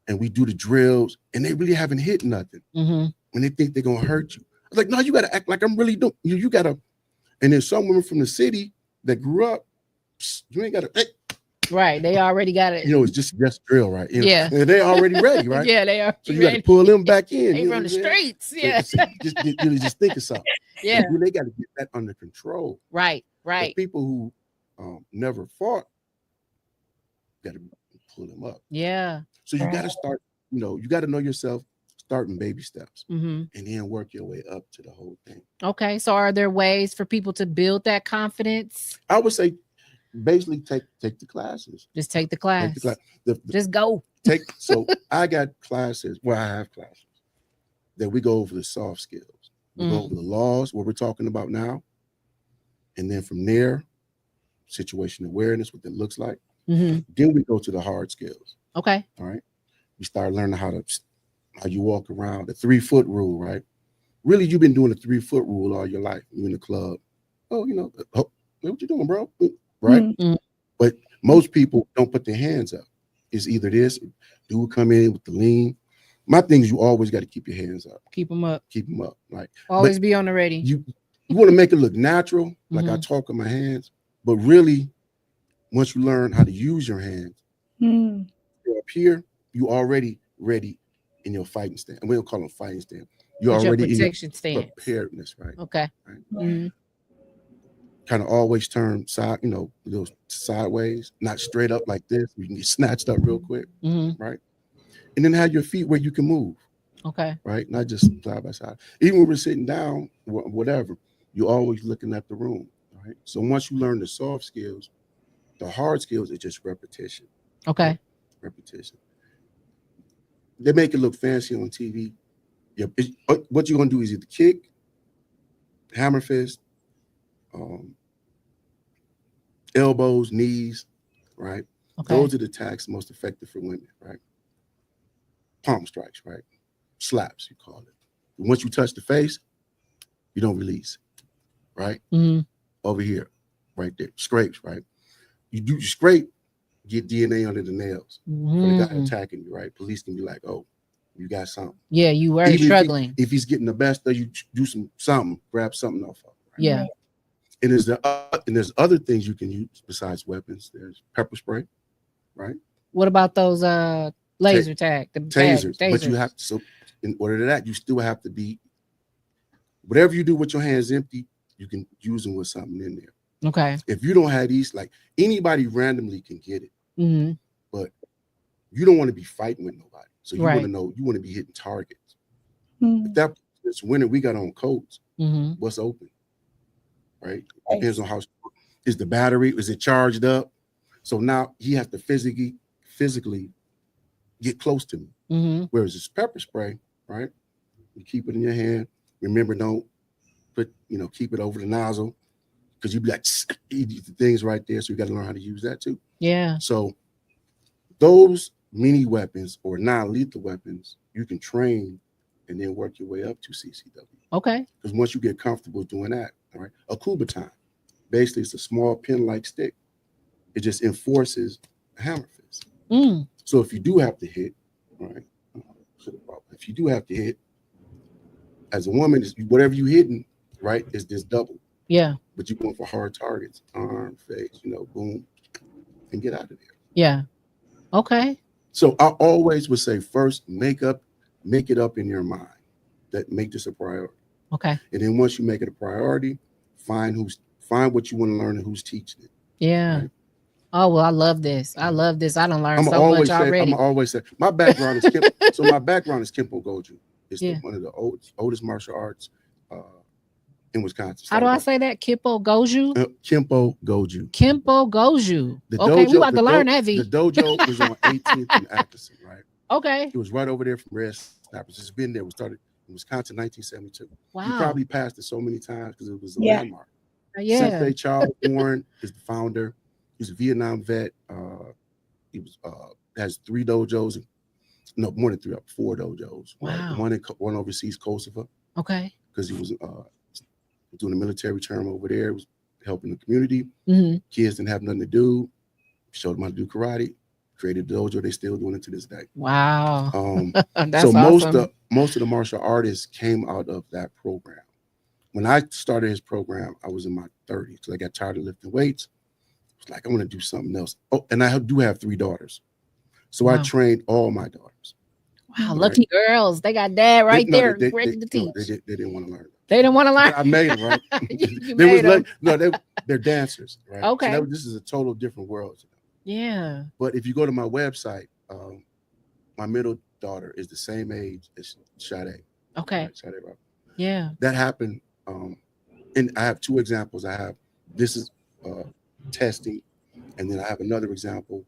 and we do the drills and they really haven't hit nothing. When they think they're gonna hurt you. I was like, no, you gotta act like I'm really doing. You gotta. And there's some women from the city that grew up. You ain't gotta. Hey. Right, they already got it. It's just drill, right? Yeah, and they already ready, right? Yeah, they are. So you got to pull them back in. They from the streets. Yeah. Just think of something. Yeah. They got to get that under control. Right. The people who never fought, got to pull them up. Yeah. So you got to start. You got to know yourself. Starting baby steps, and then work your way up to the whole thing. Okay. So are there ways for people to build that confidence? I would say, basically, take the classes. Just take the class. Take the class. Just go. So I got classes. Well, I have classes that we go over the soft skills. We go over the laws, what we're talking about now, and then from there, situation awareness, what that looks like. Then we go to the hard skills. Okay. All right. We start learning how you walk around, the 3-foot rule, right? Really, you've been doing the 3-foot rule all your life. You're in the club. Oh, what you doing, bro? Right? But most people don't put their hands up. It's either this, dude come in with the lean. My thing is you always got to keep your hands up. Keep them up. Keep them up. Right? Always be on the ready. You want to make it look natural, like I talk with my hands. But really, once you learn how to use your hands, you're up here, you already ready in your fighting stand. And we don't call them fighting stand. You're already your protection in your stance. preparedness, right? Okay. Right? Kind of always turn side, little sideways, not straight up like this. You can get snatched up real quick, right? And then have your feet where you can move. Okay. Right? Not just side by side. Even when we're sitting down, whatever, you're always looking at the room. Right? So once you learn the soft skills, the hard skills is just repetition. Okay. Right? Repetition. They make it look fancy on TV. What you're gonna do is either kick, hammer fist, elbows, knees, right? Okay. Those are the attacks most effective for women, right? Palm strikes, right? Slaps, you call it. And once you touch the face, you don't release, right? Over here, right there, scrapes, right? You scrape, get DNA under the nails for the guy attacking you, right? Police can be like, oh, you got something. Yeah, you were struggling. If he's getting the best of you, do something, grab something off of him. Right? Yeah. And there's other things you can use besides weapons. There's pepper spray, right? What about those laser tag? The tasers. But you have to, so in order to that, you still have to be, whatever you do with your hands empty, you can use them with something in there. Okay. If you don't have these, like anybody randomly can get it, but you don't want to be fighting with nobody. So you want to know, you want to be hitting targets. If this winter we got on coats, what's open, right? Depends on how is the battery, is it charged up? So now he has to physically get close to me. Whereas this pepper spray, right? You keep it in your hand. Remember, don't put, keep it over the nozzle because you be like the things right there. So you got to learn how to use that too. Yeah. So those mini weapons or non-lethal weapons, you can train and then work your way up to CCW. Okay. Because once you get comfortable doing that, all right, a Kubaton, basically it's a small pin-like stick. It just enforces a hammer fist. So if you do have to hit, all right, if you do have to hit, as a woman, whatever you hitting, right, is this double. Yeah. But you're going for hard targets, arm, face, boom, and get out of there. Yeah. Okay. So I always would say first, make up make it up in your mind that make this a priority. Okay. And then once you make it a priority, find what you want to learn and who's teaching it. Yeah. Right? Oh, well, I love this. I love this. I done learned so much I'm already. always say my background is Kempo. So my background is Kempo Goju. It's one of the oldest martial arts in Wisconsin. How do I say that? Kempo Goju? Kempo Goju. Kempo Goju. The okay, dojo, we about to learn that, V. The dojo was on 18th and Atkinson, right? Okay. It was right over there from Red Snappers. It's been there. We started in Wisconsin 1972. Wow. You probably passed it so many times because it was a landmark. Yeah. Sensei Charles Warren is the founder. He's a Vietnam vet. He has 3 dojos. No, more than 3, 4 dojos. Wow. One overseas Kosovo. Okay. Because he was doing a military term over there. Was helping the community. Mm-hmm. Kids didn't have nothing to do. Showed them how to do karate. Created a dojo. They still doing it to this day. Wow. That's so awesome. most of the martial artists came out of that program. When I started his program, I was in my 30s. So I got tired of lifting weights. I was like, I want to do something else. Oh, and I do have 3 daughters. So I trained all my daughters. Wow, lucky girls. They got dad ready to teach. No, they didn't want to learn. They didn't want to learn. I made them, right? They're dancers, right? Okay. So this is a total different world. Yeah. But if you go to my website, my middle daughter is the same age as Sade. Okay. Right? Sade, right? Yeah. That happened. And I have 2 examples. This is testing. And then I have another example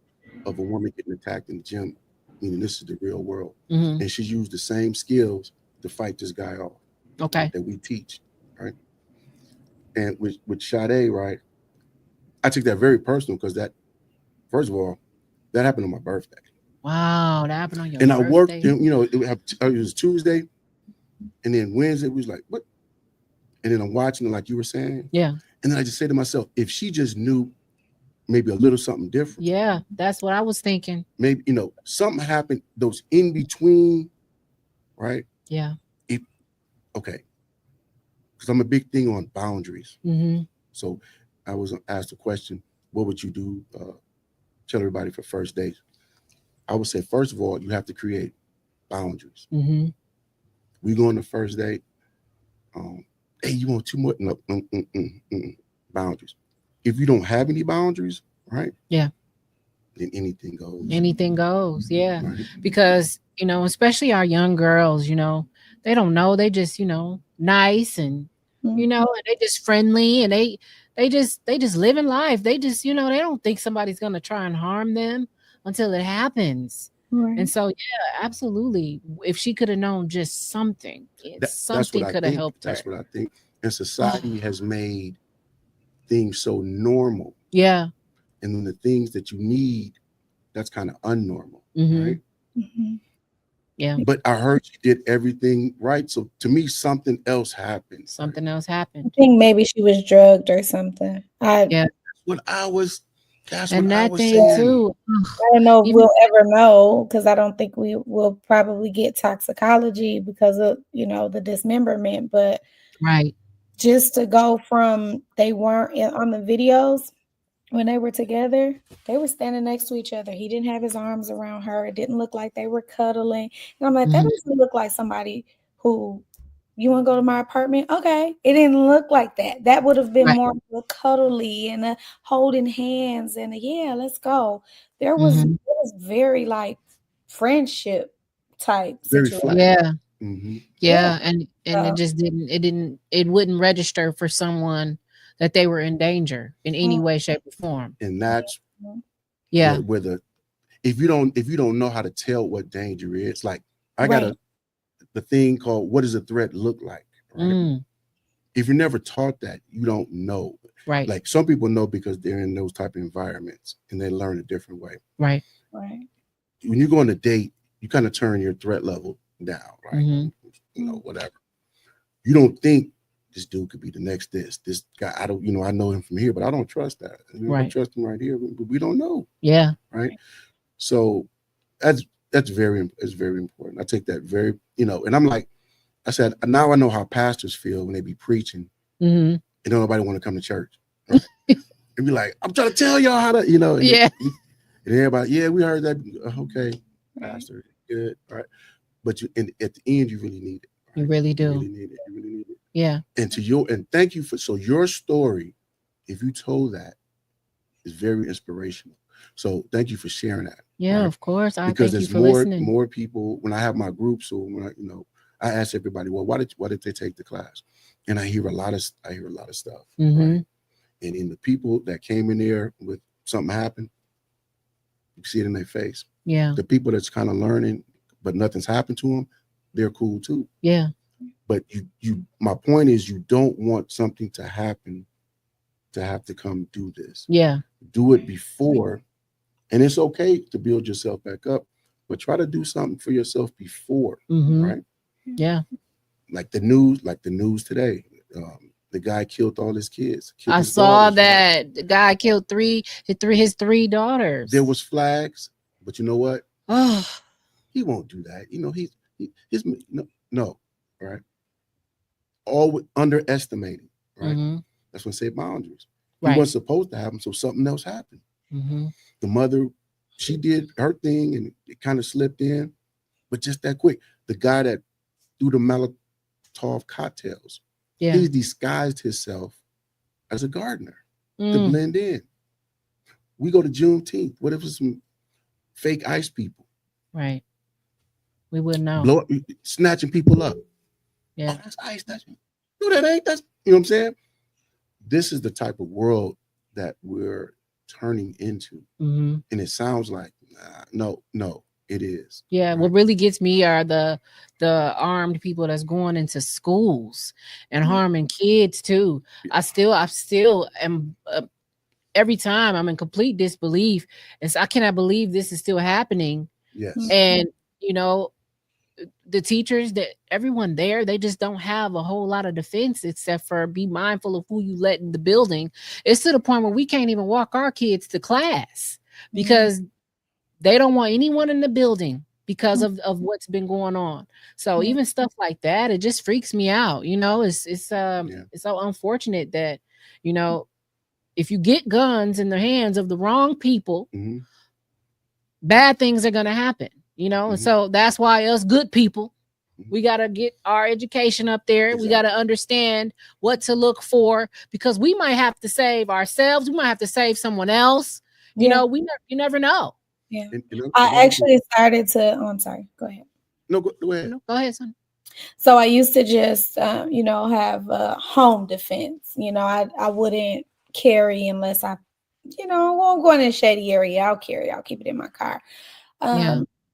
of a woman getting attacked in the gym, meaning this is the real world. Mm-hmm. And she used the same skills to fight this guy off. Okay. That we teach, right? And with Sade, right, I took that very personal because that, first of all, that happened on my birthday. Wow, that happened on your birthday. And I worked, it was Tuesday, and then Wednesday was like, what? And then I'm watching it like you were saying. Yeah. And then I just say to myself, if she just knew maybe a little something different. Yeah, that's what I was thinking. Maybe, something happened, those in between, right? Yeah. Okay. Because I'm a big thing on boundaries. Mm-hmm. So I was asked a question, what would you do, tell everybody for first dates? I would say, first of all, you have to create boundaries. Mm-hmm. We go on the first date. Hey, you want too much? No, boundaries. If you don't have any boundaries, right? Yeah. Then anything goes. Anything goes, yeah. Right? Because, especially our young girls, they don't know. They just, nice and, and they just friendly and they just living life. They just, they don't think somebody's going to try and harm them until it happens. Right. And so, yeah, absolutely. If she could have known just something, something could have helped her. That's what I think. And society has made things so normal. Yeah. And then the things that you need, that's kind of unnormal, mm-hmm. right? Mm-hmm. Yeah. But I heard she did everything right. So to me, something else happened. Something else happened. I think maybe she was drugged or something. Yeah. That's what I was thing saying. Too. I don't know if we'll ever know, because I don't think we will probably get toxicology because of, the dismemberment. But right. Just to go from they weren't on the videos when they were together, they were standing next to each other. He didn't have his arms around her. It didn't look like they were cuddling. And I'm like, that doesn't look like somebody who, you want to go to my apartment? Okay. It didn't look like that. That would have been more cuddly and a holding hands and let's go. There was, it was very like friendship type situation. Yeah. Mm-hmm. Yeah. And it just it wouldn't register for someone that they were in danger in any way, shape, or form. And that's where if you don't know how to tell what danger is, like I got the thing called what does a threat look like? Right? If you're never taught that, you don't know. Right. Like some people know because they're in those type of environments and they learn a different way. Right. Right. When you go on a date, you kind of turn your threat level down, right? Mm-hmm. Whatever. You don't think this dude could be the next this guy. I don't, I know him from here, but I don't trust that. I don't trust him right here, but we don't know. Yeah. Right. So that's very important. I take that very, and I'm like, I said, now I know how pastors feel when they be preaching and don't nobody want to come to church. Right? And be like, I'm trying to tell y'all how to, and everybody, we heard that. Okay, pastor, good. All right. but at the end, you really need it. You really do. You really need it. You really need it. Yeah. And thank you so your story, if you told that, is very inspirational. So thank you for sharing that. Yeah, right? of course. I Because thank you there's for listening. more people when I have my groups, or when I ask everybody, well, why did they take the class? And I hear a lot of stuff. Mm-hmm. Right? And in the people that came in there with something happened, you see it in their face. Yeah. The people that's kind of learning, but nothing's happened to them, they're cool too. Yeah. But my point is, you don't want something to happen to have to come do this. Yeah. Do it before, and it's okay to build yourself back up, but try to do something for yourself before, Mm-hmm. right? Yeah. Like the news today. The guy killed all his kids. I saw that the guy killed his three daughters. There was flags, but you know what? Oh, He won't do that. He's no, right? All underestimating, right? mm-hmm. That's when I say boundaries. Right. He wasn't supposed to happen, so something else happened. Mm-hmm. The mother, she did her thing and it kind of slipped in, but just that quick. The guy that threw the Molotov cocktails, he disguised himself as a gardener to blend in. We go to Juneteenth. What if it's some fake ICE people? Right. We wouldn't know. Snatching people up. Yeah. Oh, that's ICE. No, that ain't. That's, you know what I'm saying? This is the type of world that we're turning into. Mm-hmm. And it sounds like, no, it is. Yeah. Right? What really gets me are the armed people that's going into schools and harming kids too. I still am every time I'm in complete disbelief. And so I cannot believe this is still happening. Yes. And, the teachers, that everyone there, they just don't have a whole lot of defense except for be mindful of who you let in the building. It's to the point where we can't even walk our kids to class because they don't want anyone in the building because of what's been going on. So even stuff like that, it just freaks me out. It's so unfortunate that, if you get guns in the hands of the wrong people, bad things are going to happen. And so that's why us good people, we got to get our education up there. Exactly. We got to understand what to look for, because we might have to save ourselves. We might have to save someone else. You never know. Yeah. I actually started to, I'm sorry, go ahead. No, go ahead. No, go ahead, son. So I used to just, have a home defense. I wouldn't carry unless I won't go in a shady area. I'll carry. I'll keep it in my car.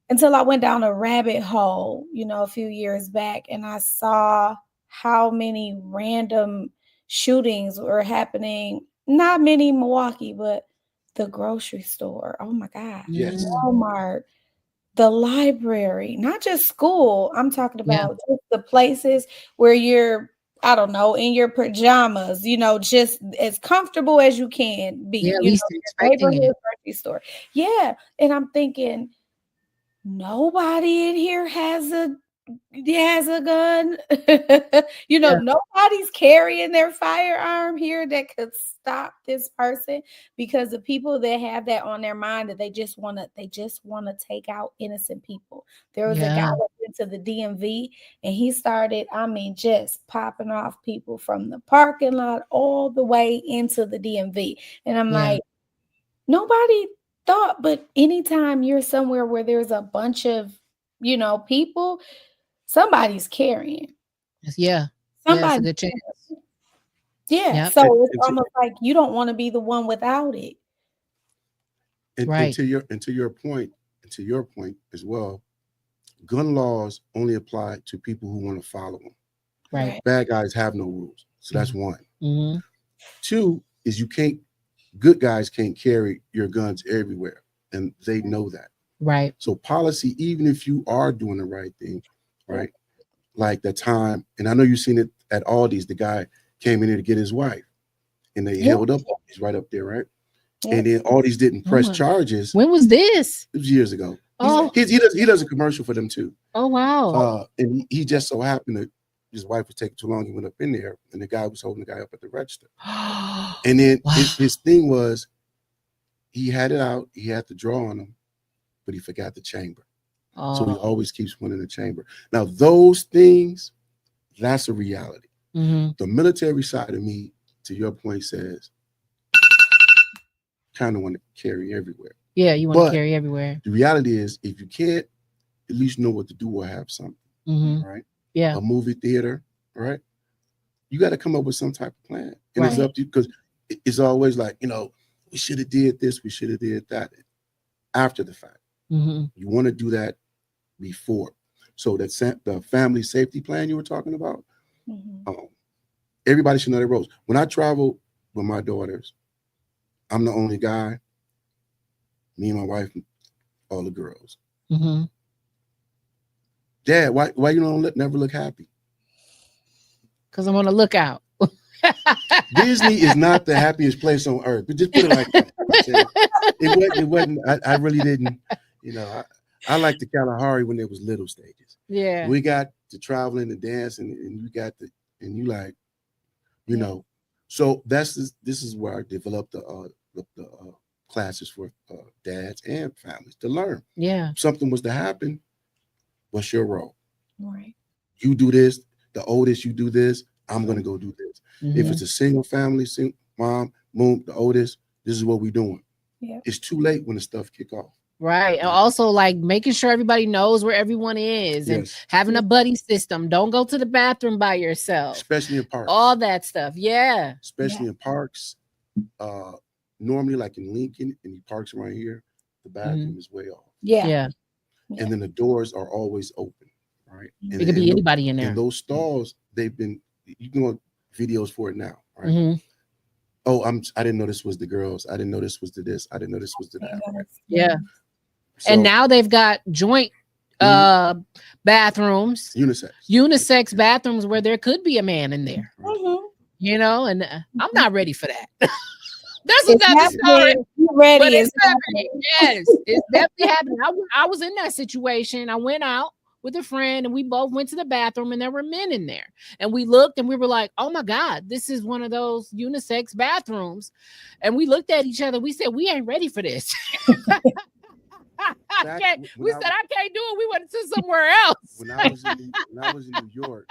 Until I went down a rabbit hole, a few years back, and I saw how many random shootings were happening. Not many in Milwaukee, but the grocery store. Oh my God. Yes. Walmart, the library, not just school. I'm talking about just the places where you're, I don't know, in your pajamas, just as comfortable as you can be. At least expecting it. Grocery store. Yeah. And I'm thinking, nobody in here has a gun. Nobody's carrying their firearm here that could stop this person, because the people that have that on their mind, that they just want to take out innocent people. There was a guy that went to the DMV and he started, just popping off people from the parking lot all the way into the DMV. And I'm like, nobody thought, but anytime you're somewhere where there's a bunch of, people, somebody's carrying. Yeah. Somebody's a good chance. Yeah. Yep. So it's almost like you don't want to be the one without it. And to your point as well, gun laws only apply to people who want to follow them. Right. Bad guys have no rules. So that's one. Mm-hmm. Two is good guys can't carry your guns everywhere, and they know that. Right. So policy, even if you are doing the right thing, right? Like the time, and I know you've seen it at Aldi's, the guy came in here to get his wife, and they held up, he's right up there, right? Yeah. And then Aldi's didn't press charges. When was this? It was years ago. He does a commercial for them too. Oh, wow. And he just so happened that his wife was taking too long. He went up in there, and the guy was holding the guy up at the register. And then his thing was, he had it out. He had to draw on him, but he forgot the chamber. So he Oh. always keeps one in the chamber. Now, those things, that's a reality. Mhm. The military side of me, to your point, says kind of want to carry everywhere. Yeah, you want to But carry everywhere. the reality is, if you can't at least know what to do or have something, Mhm. right? Yeah. A movie theater, right? You got to come up with some type of plan. And it's Right. up to you, because it's always like, we should have did this, we should have did that after the fact. Mhm. You want to do that before. So the family safety plan you were talking about, everybody should know their roles. When I travel with my daughters, I'm the only guy. Me and my wife, all the girls. Mhm. Dad, why you don't never look happy? Because I'm on the lookout. Disney is not the happiest place on earth, but just put it like that. It wasn't. I really didn't. I liked the Kalahari when there was little stages. Yeah. We got to traveling and dancing, and you got the, and you like, So this is where I developed the classes for dads and families to learn. Yeah. If something was to happen, what's your role? Right. You do this. The oldest, you do this. I'm gonna go do this. Mhm. If it's a single family, mom, the oldest, this is what we're doing. Yeah. It's too late when the stuff kick off. Right. And also like making sure everybody knows where everyone is and Yes. having a buddy system. Don't go to the bathroom by yourself. Especially in parks. All that stuff. Yeah. Especially in parks. Normally, like in Lincoln, and the parks around here, the bathroom is way off. Yeah. Yeah. And then the doors are always open, right? It could be anybody in there. And those stalls, you can go on videos for it now, right? Mhm. Oh, I didn't know this was the girls. I didn't know this was the this. I didn't know this was the that. Right? Yeah. So, And now they've got joint bathrooms, unisex bathrooms where there could be a man in there. And I'm not ready for that. That's another story. Ready? But it's happening. Yes, it's definitely happening. I was in that situation. I went out with a friend and we both went to the bathroom and there were men in there. And we looked and we were like, oh my God, this is one of those unisex bathrooms. And we looked at each other. We said, we ain't ready for this. I can't do it. We went to somewhere else. When I was in New York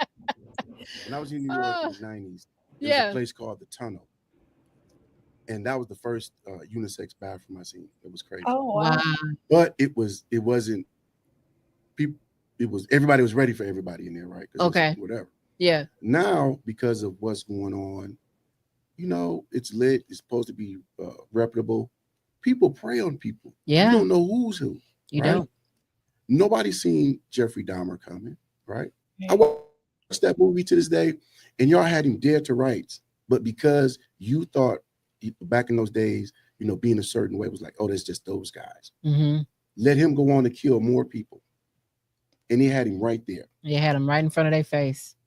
in the 90s, there was a place called the Tunnel. And that was the first unisex bathroom I seen. It was crazy. Oh wow. But it wasn't people. It was everybody was ready for everybody in there, right? Okay. Whatever. Yeah. Now, because of what's going on, it's lit. It's supposed to be reputable. People prey on people. Yeah. You don't know who's who. You right? don't. Nobody's seen Jeffrey Dahmer coming, right? Yeah. I watched that movie to this day, and y'all had him dead to rights. But because you thought back in those days, being a certain way was like, oh, that's just those guys. Mm-hmm. Let him go on to kill more people. And he had him right there. You had him right in front of their face.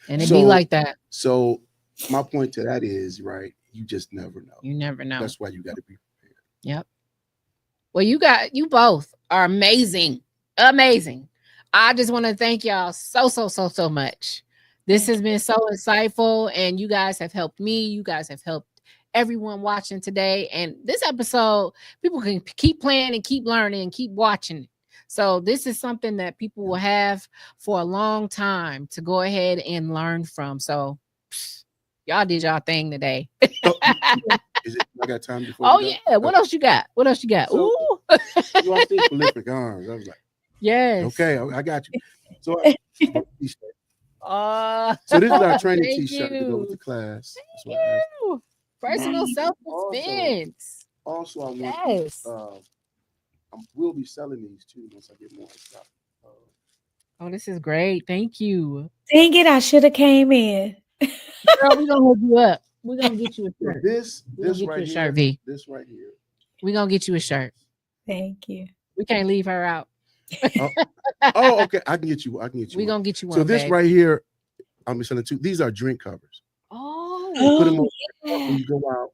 And it'd be like that. So my point to that is, right, you just never know. You never know. That's why you got to be prepared. Yep. Well, you both are amazing. Amazing. I just want to thank y'all so much. This has been so insightful, and you guys have helped me. You guys have helped everyone watching today. And this episode, people can keep playing and keep learning and keep watching. So this is something that people will have for a long time to go ahead and learn from. So y'all did y'all thing today. I got time before. Oh yeah. What else you got? So, ooh. I think prolific arms. I was like, yes. Okay, I got you. So so this is our training t-shirt to go with the class. Thank you. Personal self-defense. Also, I want yes. We'll be selling these too once I get more stuff. Oh, this is great. Thank you. Dang it, I should have came in. Girl, we're gonna hook you up. We're gonna get you a shirt. This right here. Shirt, V. This right here. We're gonna get you a shirt. Thank you. We can't leave her out. Okay. I can get you. We're gonna get you one. So this right here, I'm selling two. These are drink covers. Oh, you put them on when you go out.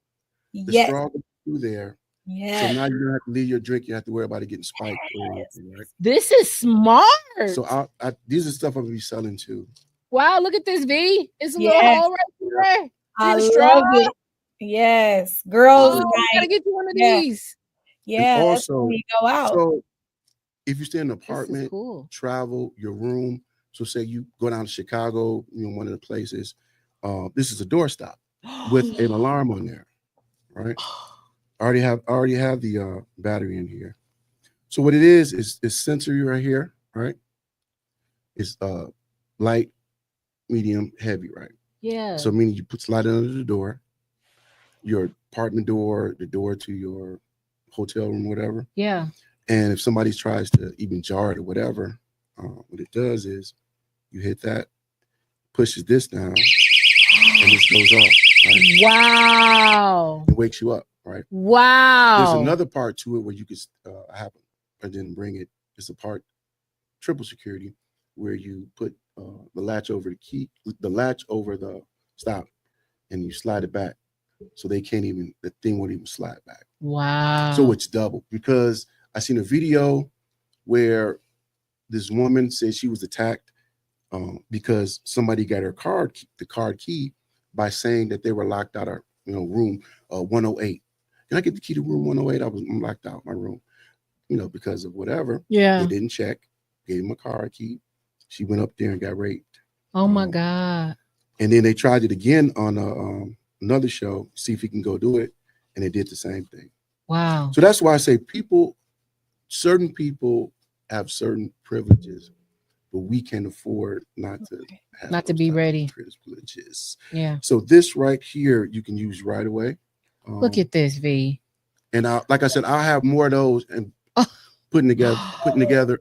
The straw goes through there. Yeah. So now you don't have to leave your drink. You have to worry about it getting spiked or anything, right? This is smart. So these are stuff I'm gonna be selling too. Wow, look at this, V. It's a little hole right there. I love it. Yes, girls. I gotta get you one of these. Yeah. And also, you go out. So if you stay in an This is apartment, cool. travel your room. So say you go down to Chicago, one of the places. This is a doorstop with an alarm on there, right? I already have the battery in here. So what it is sensory right here, right? It's light, medium, heavy, right? Yeah. So meaning you slide it under the door, your apartment door, the door to your hotel room, whatever. Yeah. And if somebody tries to even jar it or whatever, what it does is you hit that, pushes this down, and this goes off. Right? Wow. It wakes you up, right? Wow. There's another part to it where you could I didn't bring it. It's a part triple security where you put the latch over the stop, and you slide it back, so the thing won't even slide back. Wow. So it's double, because I seen a video where this woman said she was attacked because somebody got the card key by saying that they were locked out of room 108. Can I get the key to room 108? I'm locked out my room, because of whatever. Yeah. They didn't check, gave him a card key. She went up there and got raped. Oh my God. And then they tried it again on another show, see if he can go do it, and they did the same thing. Wow. So that's why I say certain people have certain privileges, but we can afford not to be ready. Privileges. Yeah. So this right here, you can use right away. Look at this, V. And like I said, I'll have more of those and putting together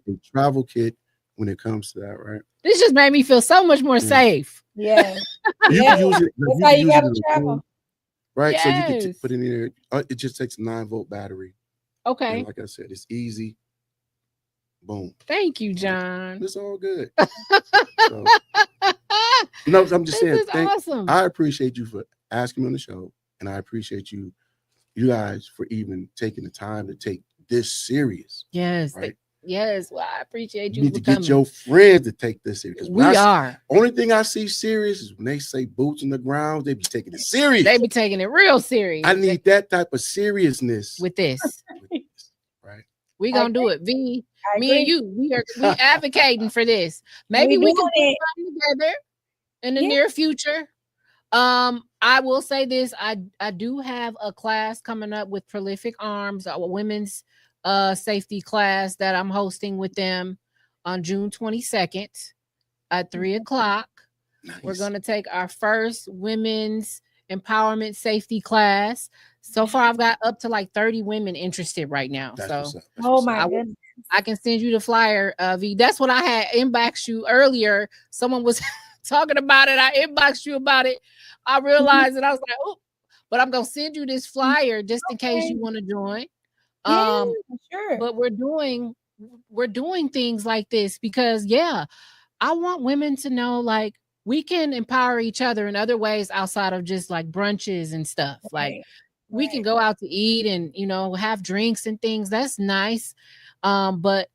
a travel kit when it comes to that, right? This just made me feel so much more safe. Yeah. You can use it. That's how you gotta travel. Right. Yes. So you can put it in there. It just takes a 9-volt battery. Okay. And like I said, it's easy. Boom. Thank you, John. It's all good. So, no, I'm just saying. This is awesome. I appreciate you for asking me on the show, and I appreciate you guys for even taking the time to take this serious. Yes. Right? Yes. Well, I appreciate you. You need to get your friends to take this serious. We are. Only thing I see serious is when they say boots in the ground, they be taking it serious. They be taking it real serious. I need that type of seriousness with this. Right. We gonna do it. Me and you, we advocating for this. Maybe we can put something together in the near future. I will say this. I do have a class coming up with Prolific Arms, a women's safety class that I'm hosting with them on June 22nd at 3:00. Nice. We're going to take our first women's empowerment safety class. So far, I've got up to like 30 women interested right now. Oh my goodness. I can send you the flyer, V. That's what I had inboxed you earlier. Someone was talking about it. I inboxed you about it. I realized that I was like, oh, but I'm going to send you this flyer just in case you want to join. Sure. But we're doing things like this because I want women to know like we can empower each other in other ways outside of just like brunches and stuff. Like we can go out to eat and have drinks and things. That's nice. But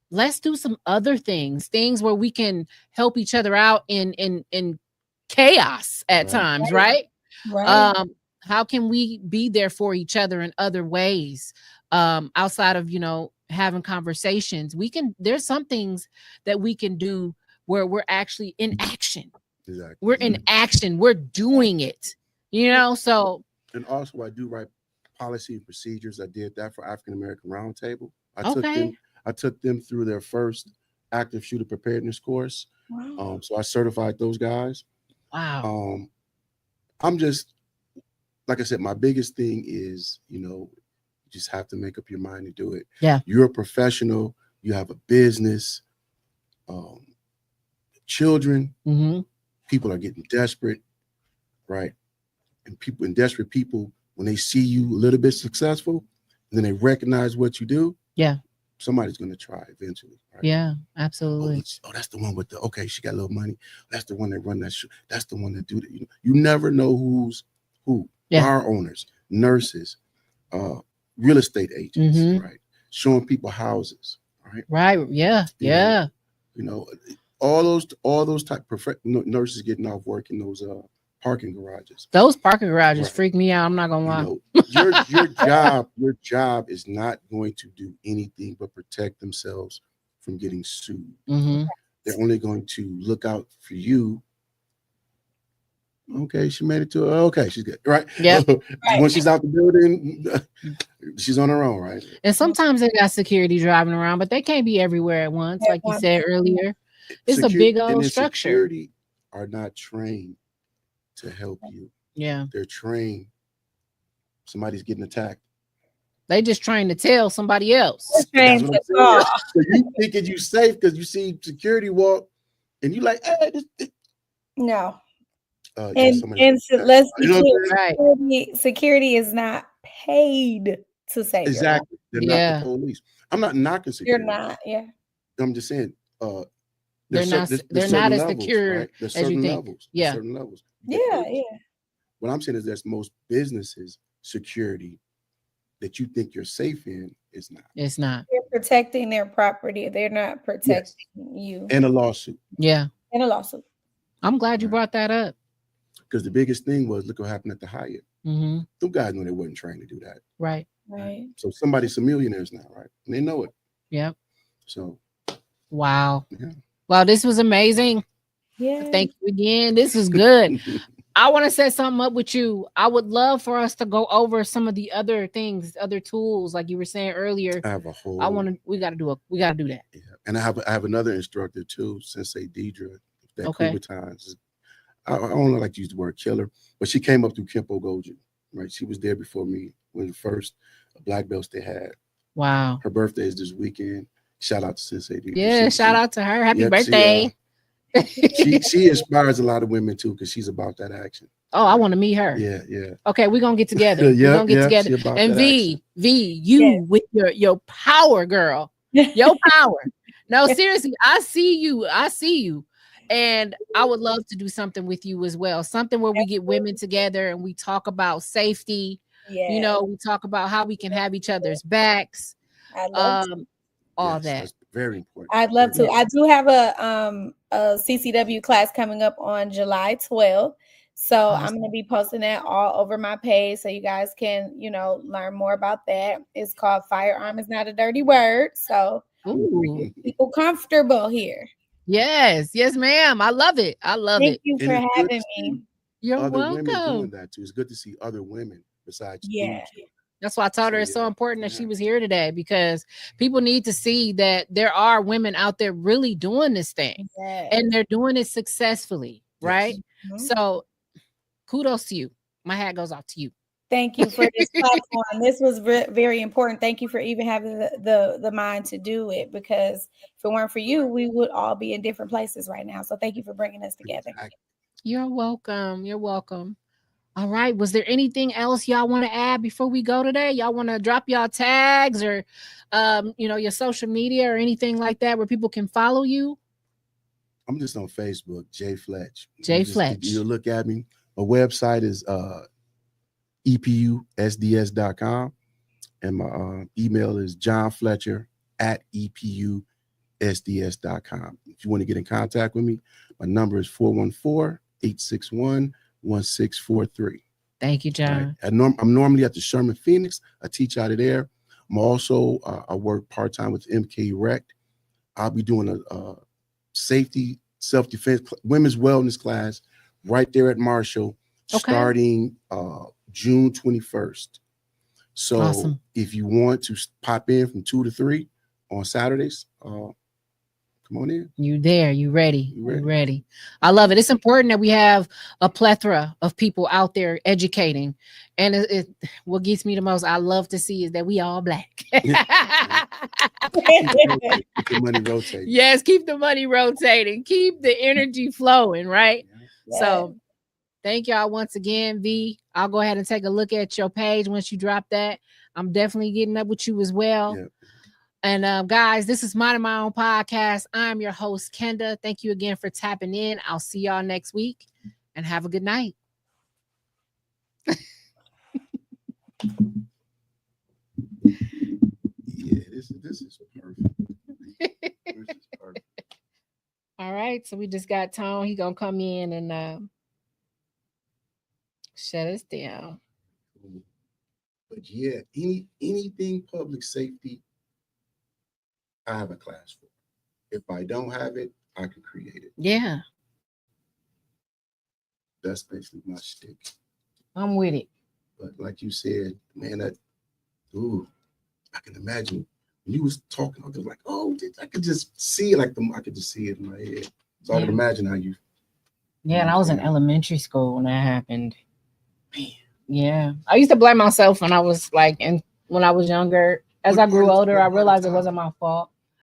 let's do some other things where we can help each other out in chaos at times, right? How can we be there for each other in other ways? Outside of having conversations, there's some things that we can do where we're actually in action. Exactly. We're in action. We're doing it. So. And also, I do write policy and procedures. I did that for African American Roundtable. I took them through their first active shooter preparedness course. Wow. So I certified those guys. Wow. I'm just, like I said, my biggest thing is, you just have to make up your mind to do it. Yeah. You're a professional. You have a business. Children. Mm-hmm. People are getting desperate, right? And desperate people, when they see you a little bit successful, and then they recognize what you do. Yeah. Somebody's going to try eventually. Right? Yeah, absolutely. Oh, that's the one with she got a little money. That's the one that run that show. That's the one that do that. You never know who's who. Yeah. Bar owners, nurses, real estate agents, right? Showing people houses, right? Right. Yeah. All those type nurses getting off work in those parking garages. Those parking garages Right. freak me out. I'm not gonna lie. Your job is not going to do anything but protect themselves from getting sued. Mm-hmm. They're only going to look out for you. Okay, she made it to okay, she's good, right? Yeah. Once she's out the building, she's on her own, right? And sometimes they got security driving around, but they can't be everywhere at once, like you said earlier. It's a big old structure. Security are not trained to help you. Yeah. They're trained. Somebody's getting attacked. They just trying to tell somebody else. That's what I'm so you thinking you safe because you see security walk and you like, hey, no. Let's be clear. Security is not paid to save exactly. They're not the police. I'm not knocking security. You're not, yeah. I'm just saying they're not as secure right? as you think. There's certain levels. Yeah. What I'm saying is there's most businesses security that you think you're safe in is not. It's not. They're protecting their property. They're not protecting you. And a lawsuit. Yeah. And a lawsuit. I'm glad you brought that up. Because the biggest thing was, look what happened at the Hyatt. Mm-hmm. Them guys knew they wasn't trained to do that. Right. So somebody's some millionaires now, right? And they know it. Yep. So. Wow. Yeah. Wow, this was amazing. Yeah. Thank you again. This is good. I want to set something up with you. I would love for us to go over some of the other things, other tools, like you were saying earlier. I have a whole. We got to do that. Yeah, and I have another instructor too, Sensei Deidre. That Kubatons. I don't like to use the word killer, but she came up through Kempo Goju, right? She was there before me when the first black belts they had. Wow. Her birthday is this weekend. Shout out to Sensei Deidre. Yeah, shout out to her. Happy birthday. She inspires a lot of women too, because she's about that action. Oh, I want to meet her. Yeah. Okay, we're gonna get together. We're gonna get together. And V, you with your power, girl. Your power. No, seriously, I see you. And I would love to do something with you as well. Something where we get women together and we talk about safety. Yeah. You know, we talk about how we can have each other's backs. All that. That's very important. I'd love to. I do have a CCW class coming up on July 12th. So I'm going to be posting that all over my page so you guys can, learn more about that. It's called Firearm is Not a Dirty Word. So people comfortable here. Yes, ma'am. I love it. Thank you for having me. You're welcome. Women doing that too. It's good to see other women besides you. That's why I told her it's so important that she was here today, because people need to see that there are women out there really doing this thing and they're doing it successfully, right? Mm-hmm. So kudos to you. My hat goes off to you. Thank you for this platform. This was very important. Thank you for even having the mind to do it, because if it weren't for you, we would all be in different places right now. So thank you for bringing us together. You're welcome. You're welcome. All right. Was there anything else y'all want to add before we go today? Y'all want to drop y'all tags or, your social media or anything like that where people can follow you? I'm just on Facebook, J Fletch. Fletch. You look at me. My website is epusds.com, and my email is johnfletcher@epusds.com. If you want to get in contact with me, my number is 414-861-1643. Thank you, John. Right. I'm normally at the Sherman Phoenix. I teach out of there. I'm also I work part-time with MK Rec. I'll be doing a safety self-defense women's wellness class right there at Marshall starting June 21st. So if you want to pop in from 2 to 3 on Saturdays, come on in. You there. You ready. You're ready. I love it. It's important that we have a plethora of people out there educating. And what gets me the most, I love to see, is that we all Black. Keep the money rotating. Yes, keep the money rotating. Keep the energy flowing, right? Yeah. So thank y'all once again, V. I'll go ahead and take a look at your page once you drop that. I'm definitely getting up with you as well. Yeah. And guys, this is Minding My Own Podcast. I'm your host, Kenda. Thank you again for tapping in. I'll see y'all next week, and have a good night. Yeah, this is perfect. This is perfect. All right, so we just got Tone. He gonna come in and Shut us down. But yeah, anything public safety, I have a class for. If I don't have it, I can create it. Yeah, That's basically my shtick. I'm with it. But like you said, man, I can imagine when you was talking, I was like, oh, I could just see it, I could just see it in my head. So I can imagine how you. Yeah, and I was in elementary school when that happened. Man. Yeah, I used to blame myself when I was when I was younger. As I grew older, I realized it wasn't my fault.